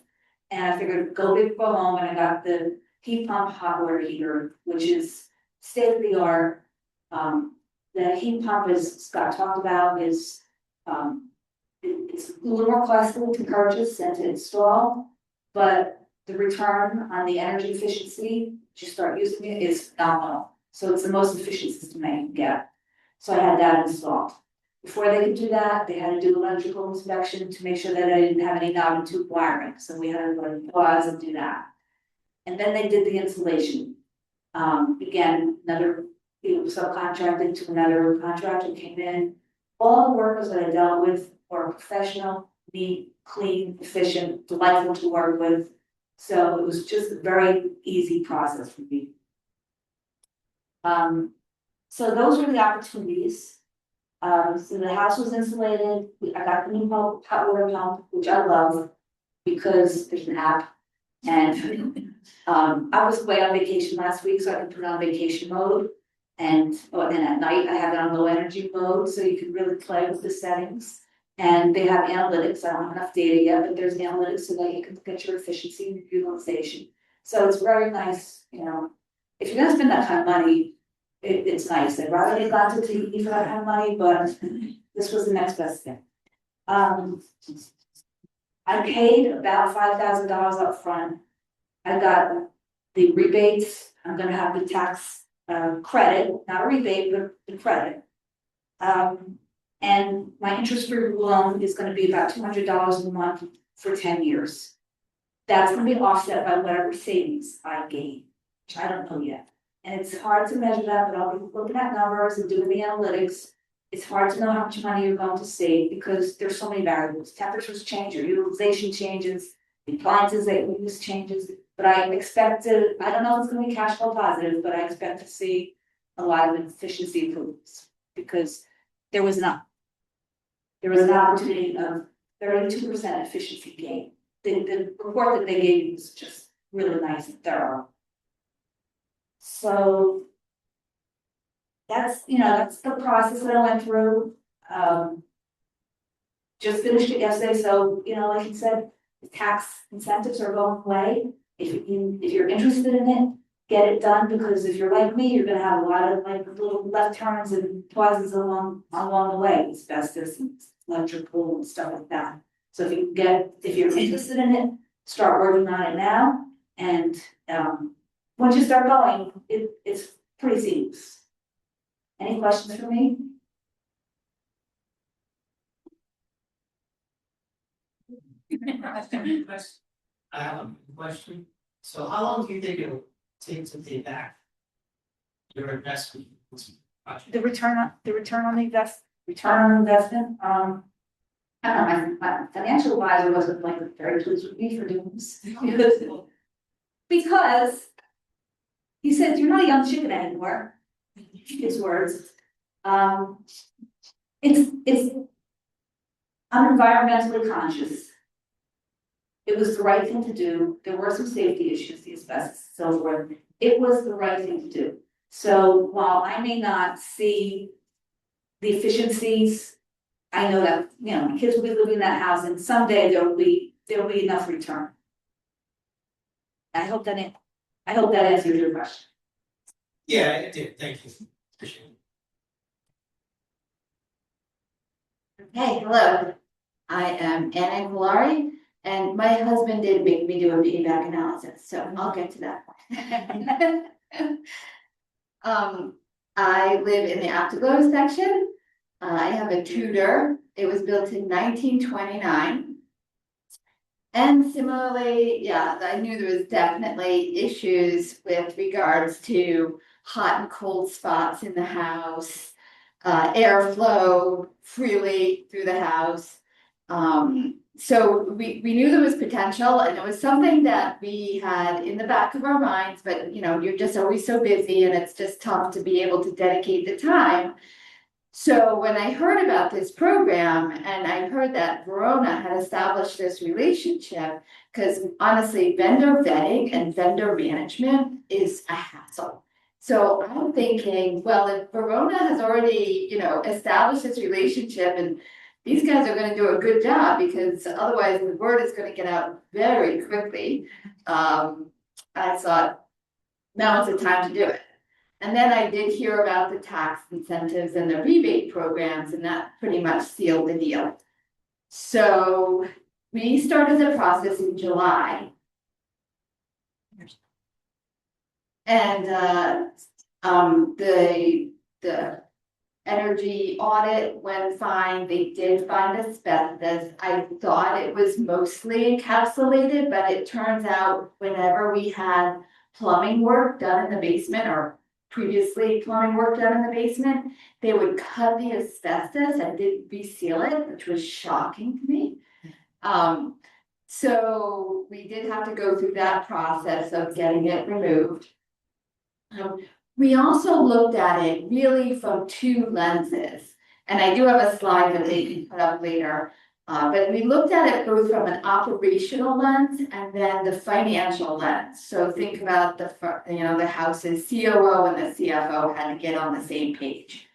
And I figured go big, go home, and I got the heat pump hot water heater, which is state of the art. The heat pump, as Scott talked about, is, it's a little more costly to purchase and to install, but the return on the energy efficiency, once you start using it, is phenomenal. So it's the most efficient system I can get. So I had that installed. Before they could do that, they had to do electrical inspection to make sure that I didn't have any knob and tube wiring, so we had to like pause and do that. And then they did the installation. Again, another, subcontracted to another contractor came in. All the workers that I dealt with were professional, neat, clean, efficient, delightful to work with. So it was just a very easy process for me. So those were the opportunities. So the house was insulated, I got the new hot water pump, which I love, because there's an app. And, I was away on vacation last week, so I can put it on vacation mode. And then at night, I have it on low energy mode, so you can really play with the settings. And they have analytics, I don't have enough data yet, but there's analytics so that you can look at your efficiency and utilization. So it's very nice, if you're gonna spend that kind of money, it's nice. I'd rather have gone to Tahiti for that kind of money, but this was the next best thing. I paid about $5,000 up front. I got the rebates, I'm gonna have the tax credit, not a rebate, but the credit. And my interest-free loan is gonna be about $200 a month for 10 years. That's gonna be offset by whatever savings I gain, which I don't know yet. And it's hard to measure that, but I'll be looking at numbers and doing the analytics. It's hard to know how much money you're going to save because there's so many variables. Temperatures change, your utilization changes, the appliances that you use changes. But I expect to, I don't know if it's gonna be cash flow positive, but I expect to see a lot of efficiency improvements because there was an opportunity of 32% efficiency gain. The report that they gave me was just really nice and thorough. So that's the process that I went through. Just finished it yesterday, so like you said, the tax incentives are going away. If you're interested in it, get it done, because if you're like me, you're gonna have a lot of like little left turns and pauses along the way, asbestos and electrical and stuff like that. So if you're interested in it, start working on it now, and once you start going, it's pretty seamless. Any questions for me? I have a question. So how long do you think it'll take to pay back your investment? The return on the investment, I don't know, my financial advisor wasn't like very pleased with me for doing this. Because he said, you're not a young chicken anymore, his words. I'm environmentally conscious. It was the right thing to do. There were some safety issues, the asbestos, so forth. It was the right thing to do. So while I may not see the efficiencies, I know that, my kids will be living in that house and someday there will be enough return. I hope that answers your question. Yeah, it did. Thank you. Appreciate it. Hey, hello. I am Anna Galari, and my husband did make me do a payback analysis, so I'll get to that point. I live in the afterglow section. I have a Tudor. It was built in 1929. And similarly, yeah, I knew there was definitely issues with regards to hot and cold spots in the house, airflow freely through the house. So we knew there was potential, and it was something that we had in the back of our minds, but you know, you're just always so busy and it's just tough to be able to dedicate the time. So when I heard about this program and I heard that Verona had established this relationship, because honestly, vendor vetting and vendor management is a hassle. So I'm thinking, well, if Verona has already, you know, established this relationship and these guys are gonna do a good job, because otherwise the word is gonna get out very quickly. I thought, now is the time to do it. And then I did hear about the tax incentives and the rebate programs, and that pretty much sealed the deal. So we started the process in July. And the energy audit went fine. They did find asbestos. I thought it was mostly encapsulated, but it turns out whenever we had plumbing work done in the basement, or previously plumbing work done in the basement, they would cut the asbestos and didn't reseal it, which was shocking to me. So we did have to go through that process of getting it removed. We also looked at it really from two lenses, and I do have a slide that they can put up later. But we looked at it both from an operational lens and then the financial lens. So think about the house's COO and the CFO had to get on the same page.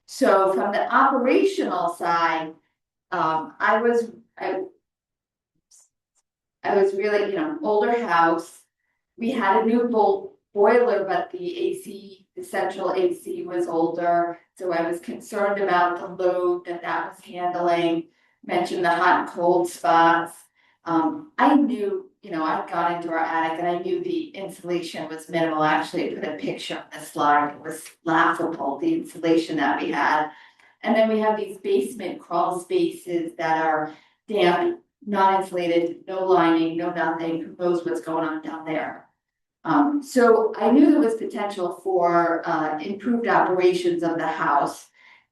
So from the operational side, I was really, older house. We had a new boiler, but the central AC was older. So I was concerned about the load that was handling. Mentioned the hot and cold spots. I knew, I'd gone into our attic and I knew the insulation was minimal. Actually, I put a picture on the slide. It was laughable, the insulation that we had. And then we have these basement crawl spaces that are damp, not insulated, no lining, no nothing. Who knows what's going on down there? So I knew there was potential for improved operations of the house.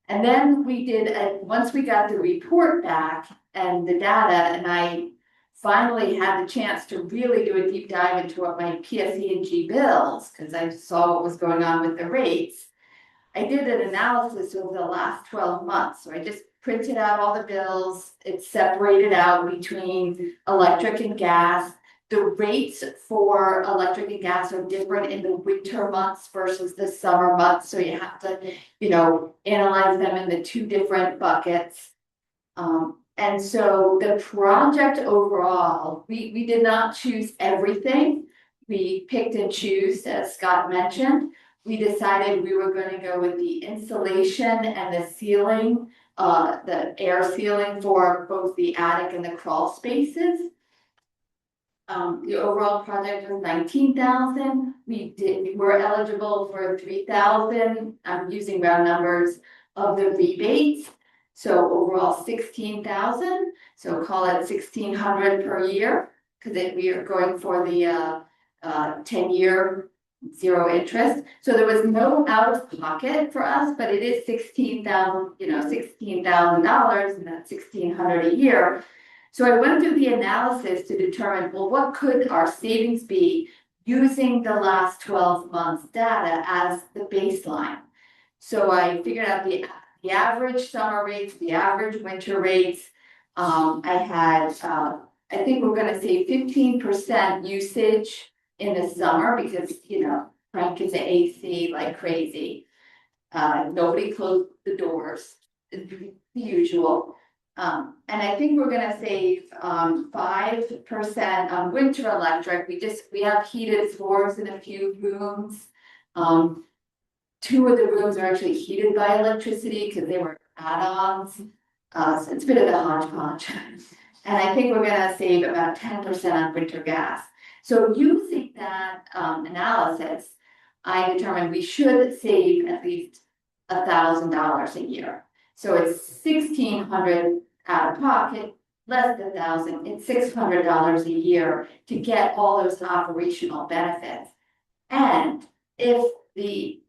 And then we did, once we got the report back and the data, and I finally had the chance to really do a deep dive into what my PSE&G bills, because I saw what was going on with the rates. I did an analysis over the last 12 months. So I just printed out all the bills. It's separated out between electric and gas. The rates for electric and gas are different in the winter months versus the summer months. So you have to, analyze them in the two different buckets. And so the project overall, we did not choose everything. We picked and choose, as Scott mentioned. We decided we were going to go with the insulation and the ceiling, the air sealing for both the attic and the crawl spaces. The overall project was $19,000. We were eligible for $3,000. I'm using round numbers of the rebates. So overall $16,000. So call it $1,600 per year, because we are going for the 10-year zero interest. So there was no out of pocket for us, but it is $16,000, $16,000, and that's $1,600 a year. So I went through the analysis to determine, well, what could our savings be using the last 12 months data as the baseline? So I figured out the average summer rates, the average winter rates. I had, I think we're going to say 15% usage in the summer because, Frank is the AC like crazy. Nobody closed the doors, the usual. And I think we're gonna save 5% on winter electric. We have heated floors in a few rooms. 2 of the rooms are actually heated by electricity because they were add-ons. So it's a bit of a hodgepodge. And I think we're gonna save about 10% on winter gas. So using that analysis, I determined we should save at least $1,000 a year. So it's 1,600 out of pocket, less than 1,000, it's $600 a year to get all those operational benefits. And if the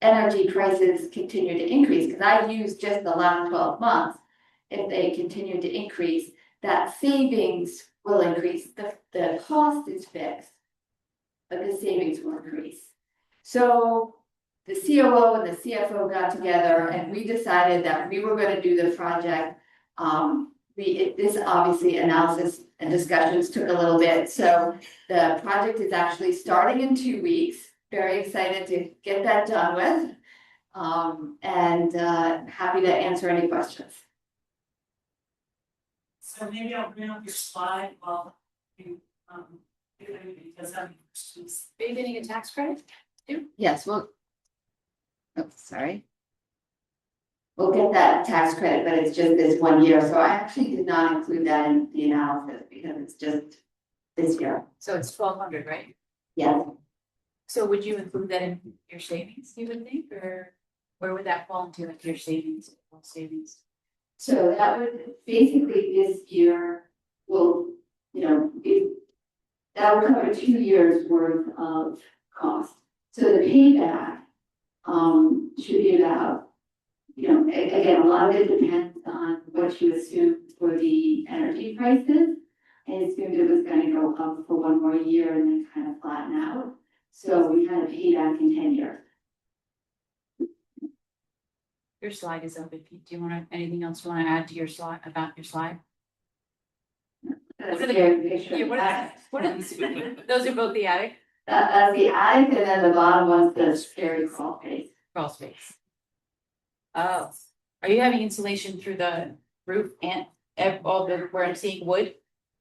energy prices continue to increase, because I used just the last 12 months, if they continue to increase, that savings will increase. The cost is fixed, but the savings will increase. So the COO and the CFO got together and we decided that we were going to do the project. This obviously analysis and discussions took a little bit. So the project is actually starting in 2 weeks. Very excited to get that done with. Happy to answer any questions. So maybe I'll bring up your slide while you, because I'm. Are you getting a tax credit? Yes, well, oh, sorry. We'll get that tax credit, but it's just this 1 year. So I actually did not include that in the analysis because it's just this year. So it's 1,200, right? Yeah. So would you include that in your savings, you would think, or where would that fall into like your savings? So that would basically this year will, that would cover 2 years worth of cost. So the payback should be about, again, a lot of it depends on what you assume for the energy prices. I assumed it was going to go up for 1 more year and then kind of flatten out. So we had a payback in 10 years. Your slide is up. If you do anything else you want to add to your slide about your slide? That's What are the- scary picture. Yeah, what are those are both the attic That's the attic, and then the bottom one's the scary crawl space. crawl space. Oh, are you having insulation through the roof and all the where I'm seeing wood?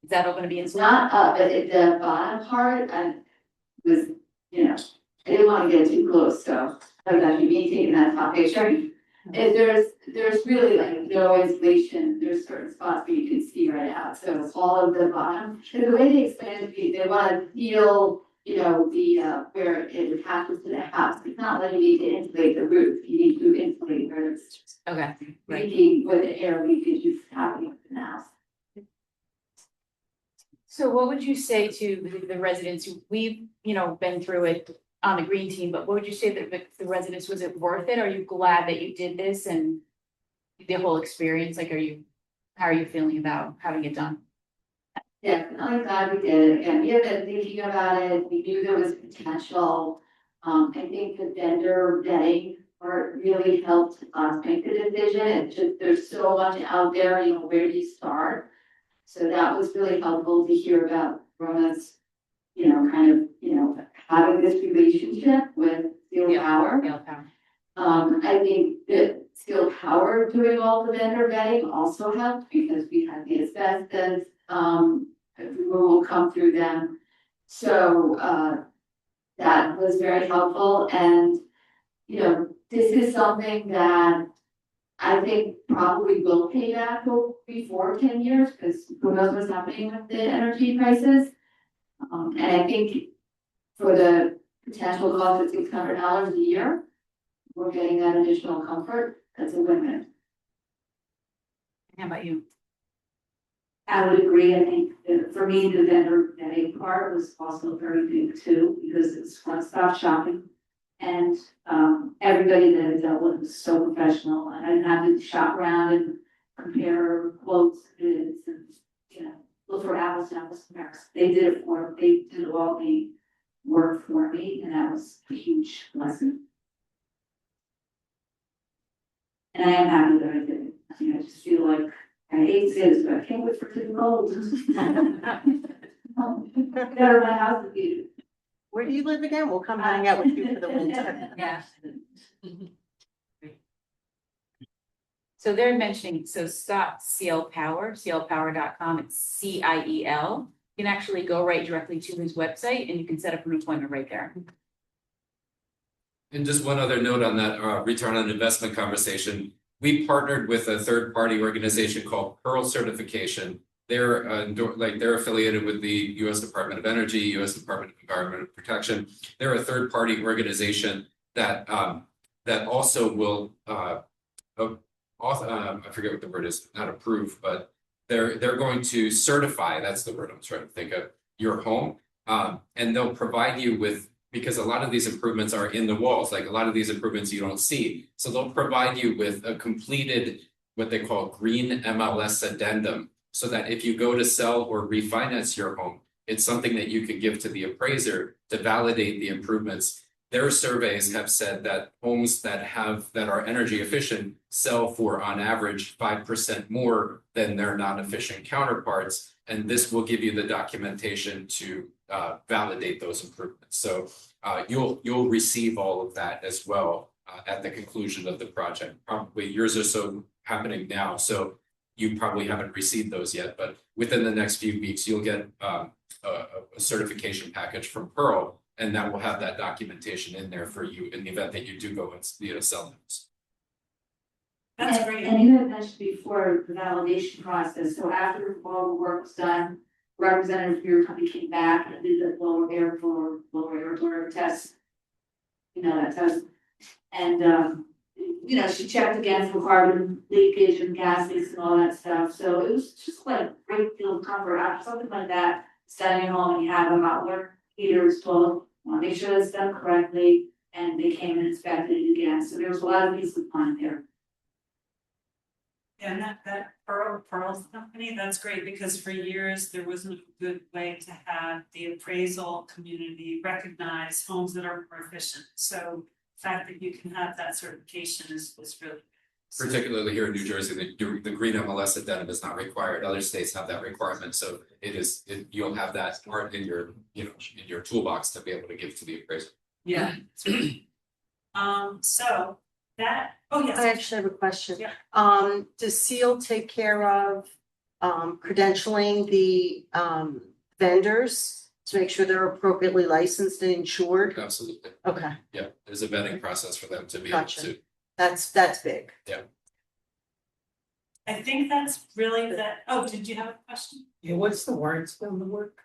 Is that all going to be It's insulated? not up, but the bottom part, was, I didn't want to get too close, so I was actually me taking that top picture. And there's really like no insulation, there's certain spots where you can see right out, so all of the bottom. And the way they explain it to me, they want to feel, the where it attaches to the house. It's not like you need to insulate the roof, you need to insulate where it's Okay, right. leaking, where the air leakage is happening in the house. So what would you say to the residents who we've, been through it on the green team, but what would you say that the residents, was it worth it? Are you glad that you did this and the whole experience? Like, how are you feeling about having it done? Yeah, I'm glad we did it. Again, we have been thinking about it. We knew there was potential. I think the vendor vetting part really helped us make the decision. It's just, there's so much out there, where do you start? So that was really helpful to hear about Verona's, having this relationship with Ciel Power. Ciel Power. I think that Ciel Power doing all the vendor vetting also helped because we had the asbestos, removal come through them. So, that was very helpful. And, this is something that I think probably will pay back before 10 years because who knows what's happening with the energy prices. And I think for the potential cost of $600 a year, we're getting that additional comfort. That's a win-win. How about you? I would agree. I think that for me, the vendor vetting part was also very big too, because it's one-stop shopping. And everybody that I dealt with was so professional. I didn't have to shop around and compare quotes and, look for apples to apples comparison. They did all the work for me, and that was a huge lesson. And I am happy that I did it. I just feel like I hate to say this, but I can't wait for it to be cold. Better my house would be. Where do you live again? We'll come hang out with you for the winter. Yeah. So they're mentioning, stop Ciel Power, cielpower.com, it's CIEL. You can actually go right directly to his website and you can set up an appointment right there. And just one other note on that return on investment conversation. we partnered with a third-party organization called Pearl Certification. They're they're affiliated with the U.S. Department of Energy, U.S. Department of Environmental Protection. They're a third-party organization that that also will I forget what the word is, not approve, but they're going to certify. That's the word I'm trying to think of. Your home, and they'll provide you with, because a lot of these improvements are in the walls, like a lot of these improvements you don't see. So they'll provide you with a completed, what they call green MLS addendum, so that if you go to sell or refinance your home, it's something that you could give to the appraiser to validate the improvements. Their surveys have said that homes that are energy efficient sell for on average 5% more than their non-efficient counterparts. And this will give you the documentation to validate those improvements. So you'll receive all of that as well at the conclusion of the project. Probably yours are so happening now, so you probably haven't received those yet. But within the next few weeks, you'll get a certification package from Pearl, and that will have that documentation in there for you in the event that you do go and sell those. That's great. And you had mentioned before the validation process, so after all the work was done, representative of your company came back and did the lower air floor test. You know, that test. And you know, she checked again for carbon leakage and gas leaks and all that stuff. So it was just like a great deal of comfort after something like that, standing at home and you have a hot water heater installed, make sure that's done correctly, and they came and inspected it again. So there was a lot of peace of mind there. And that Pearl's company, that's great, because for years there wasn't a good way to have the appraisal community recognize homes that are more efficient. So the fact that you can have that certification is really good. So, Particularly here in New Jersey, the green MLS addendum is not required. Other states have that requirement, so you'll have that part in your in your toolbox to be able to give to the appraiser. yeah. It's really- so that, oh yes. I actually have a question. Yeah. Does Ciel take care of credentialing the vendors to make sure they're appropriately licensed and insured? Absolutely. Okay, Yeah, there's a vetting process for them to be Gotcha. able to. that's big. I think that's really that. Oh, did you have a question? Yeah, what's the warranty on the work,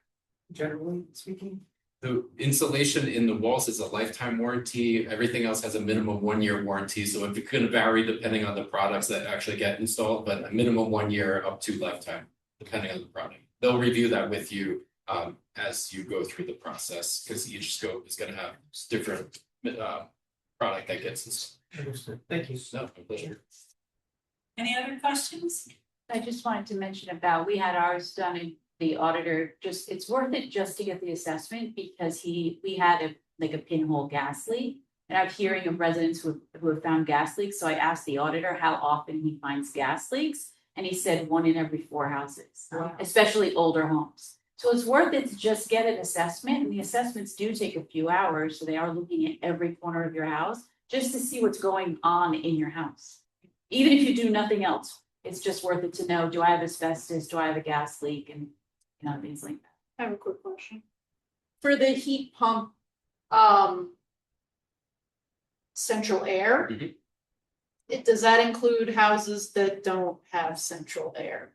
generally speaking? The insulation in the walls is a lifetime warranty. Everything else has a minimum 1-year warranty. So it's going to vary depending on the products that actually get installed, but a minimum 1 year up to lifetime, depending on the product. They'll review that with you as you go through the process, because each scope is going to have different product that gets installed. Understood. Thank you. No, my pleasure. Any other questions? I just wanted to mention about, we had ours done in the auditor, it's worth it just to get the assessment, because we had a pinhole gas leak. And I'm hearing of residents who have found gas leaks, so I asked the auditor how often he finds gas leaks, and he said 1 in every 4 houses, Wow. especially older homes. So it's worth it to just get an assessment, and the assessments do take a few hours, so they are looking at every corner of your house, just to see what's going on in your house. Even if you do nothing else, it's just worth it to know, do I have asbestos, do I have a gas leak, and things like that. I have a quick question. For the heat pump, central air. Mhm. Does that include houses that don't have central air?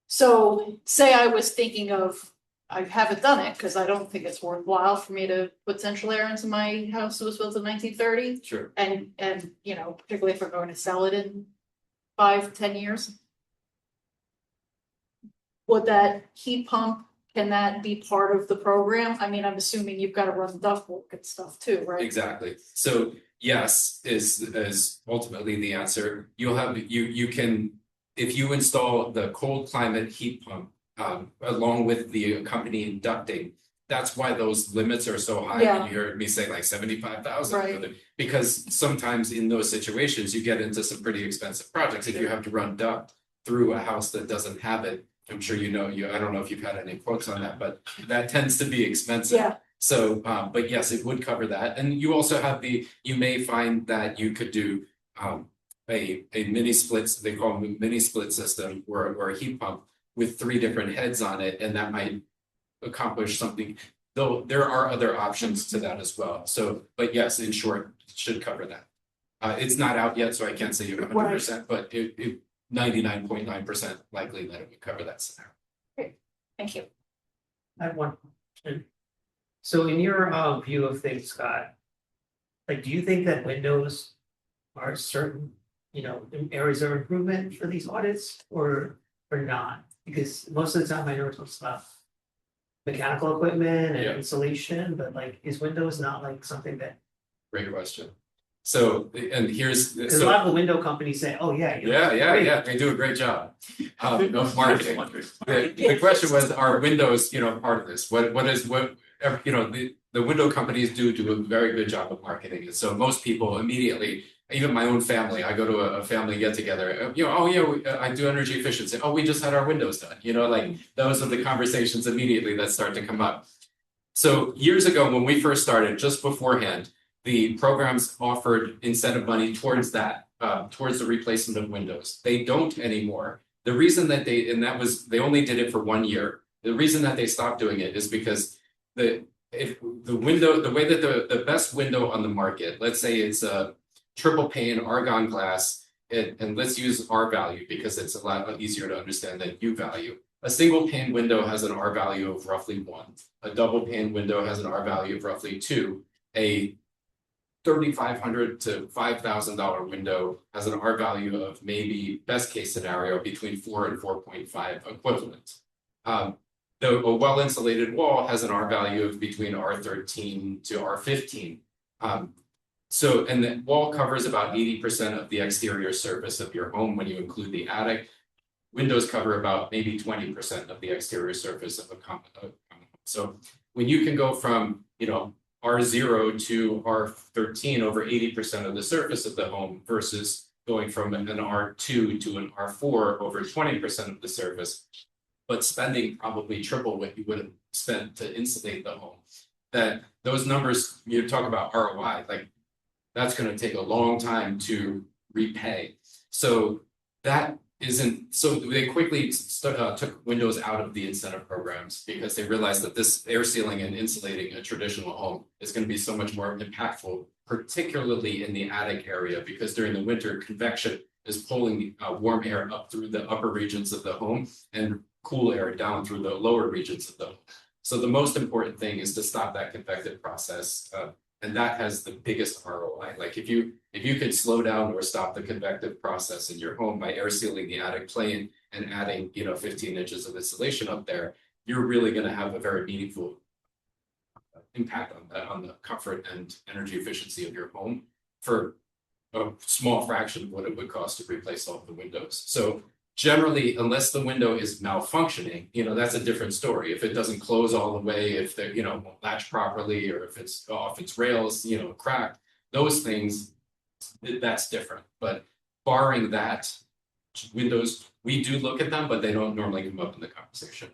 So say I was thinking of, I haven't done it because I don't think it's worthwhile for me to put central air into my house that was built in 1930. Sure. And you know, particularly if we're going to sell it in 5-10 years. Would that heat pump, can that be part of the program? I mean, I'm assuming you've got to run ductwork and stuff too, right? Exactly. So yes, is ultimately the answer. You'll have you can, if you install the cold climate heat pump along with the accompanying ducting, that's why those limits are so high. Yeah. You heard me say like 75,000. Right. Because sometimes in those situations you get into some pretty expensive projects if you have to run duct through a house that doesn't have it. I'm sure I don't know if you've had any quotes on that, but that tends to be expensive. Yeah. So, but yes, it would cover that. And you also have you may find that you could do a mini splits, they call them a mini split system or a heat pump with 3 different heads on it, and that might accomplish something. Though there are other options to that as well. So, but yes, in short, it should cover that. It's not out yet, so I can't say you 100%, but it 99.9% likely that it would cover that scenario. Thank you. I have one question. So in your view of things, Scott, like, do you think that windows are certain, areas of improvement for these audits or not? Because most of the time I know it's stuff. Mechanical equipment and Yeah. insulation, but like, is windows not like something that, Great question. So, and here's, because a lot of the window companies say, oh, yeah. great. they do a great job of marketing. The question was, are windows, part of this? What the window companies do a very good job of marketing it. So most people immediately, even my own family, I go to a family get together, I do energy efficiency. Oh, we just had our windows done. Like those are the conversations immediately that start to come up. So years ago, when we first started, just beforehand, the programs offered incentive money towards that, towards the replacement of windows. They don't anymore. The reason that they only did it for 1 year. The reason that they stopped doing it is because the way that the best window on the market, let's say it's a triple pane argon glass, and let's use R value because it's a lot easier to understand than U value. A single pane window has an R value of roughly 1. A double pane window has an R value of roughly 2. A $3,500 to $5,000 window has an R value of maybe best case scenario between 4 and 4.5 equivalent. A well-insulated wall has an R value of between R13 to R15. And the wall covers about 80% of the exterior surface of your home when you include the attic. Windows cover about maybe 20% of the exterior surface of a common home. So when you can go from, R0 to R13 over 80% of the surface of the home versus going from an R2 to an R4 over 20% of the surface, but spending probably triple what you would have spent to insulate the home. That those numbers, you talk about ROI, like that's going to take a long time to repay. So that isn't, so they quickly took windows out of the incentive programs because they realized that this air sealing and insulating a traditional home is going to be so much more impactful, particularly in the attic area, because during the winter, convection is pulling warm air up through the upper regions of the home and cool air down through the lower regions of the home. So the most important thing is to stop that convective process. And that has the biggest ROI. Like if you could slow down or stop the convective process in your home by air sealing the attic plane and adding 15 inches of insulation up there, you're really going to have a very meaningful impact on the comfort and energy efficiency of your home for a small fraction of what it would cost to replace all of the windows. So generally, unless the window is malfunctioning, that's a different story. If it doesn't close all the way, if they, won't latch properly, or if it's off its rails, cracked, those things, that's different. But barring that, windows, we do look at them, but they don't normally come up in the conversation.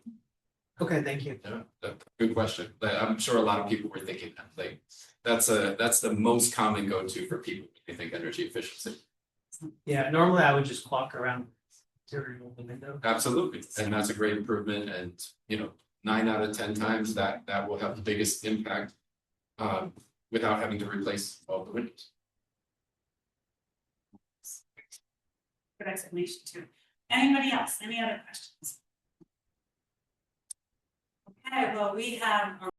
Okay, thank you. Yeah, good question. I'm sure a lot of people were thinking that. Like, that's the most common go-to for people when they think energy efficiency. Yeah, normally I would just walk around. The window. Absolutely, and that's a great improvement, and 9 out of 10 times that will have the biggest impact without having to replace all the windows. Good explanation too. Anybody else? Any other questions? Okay, well, we have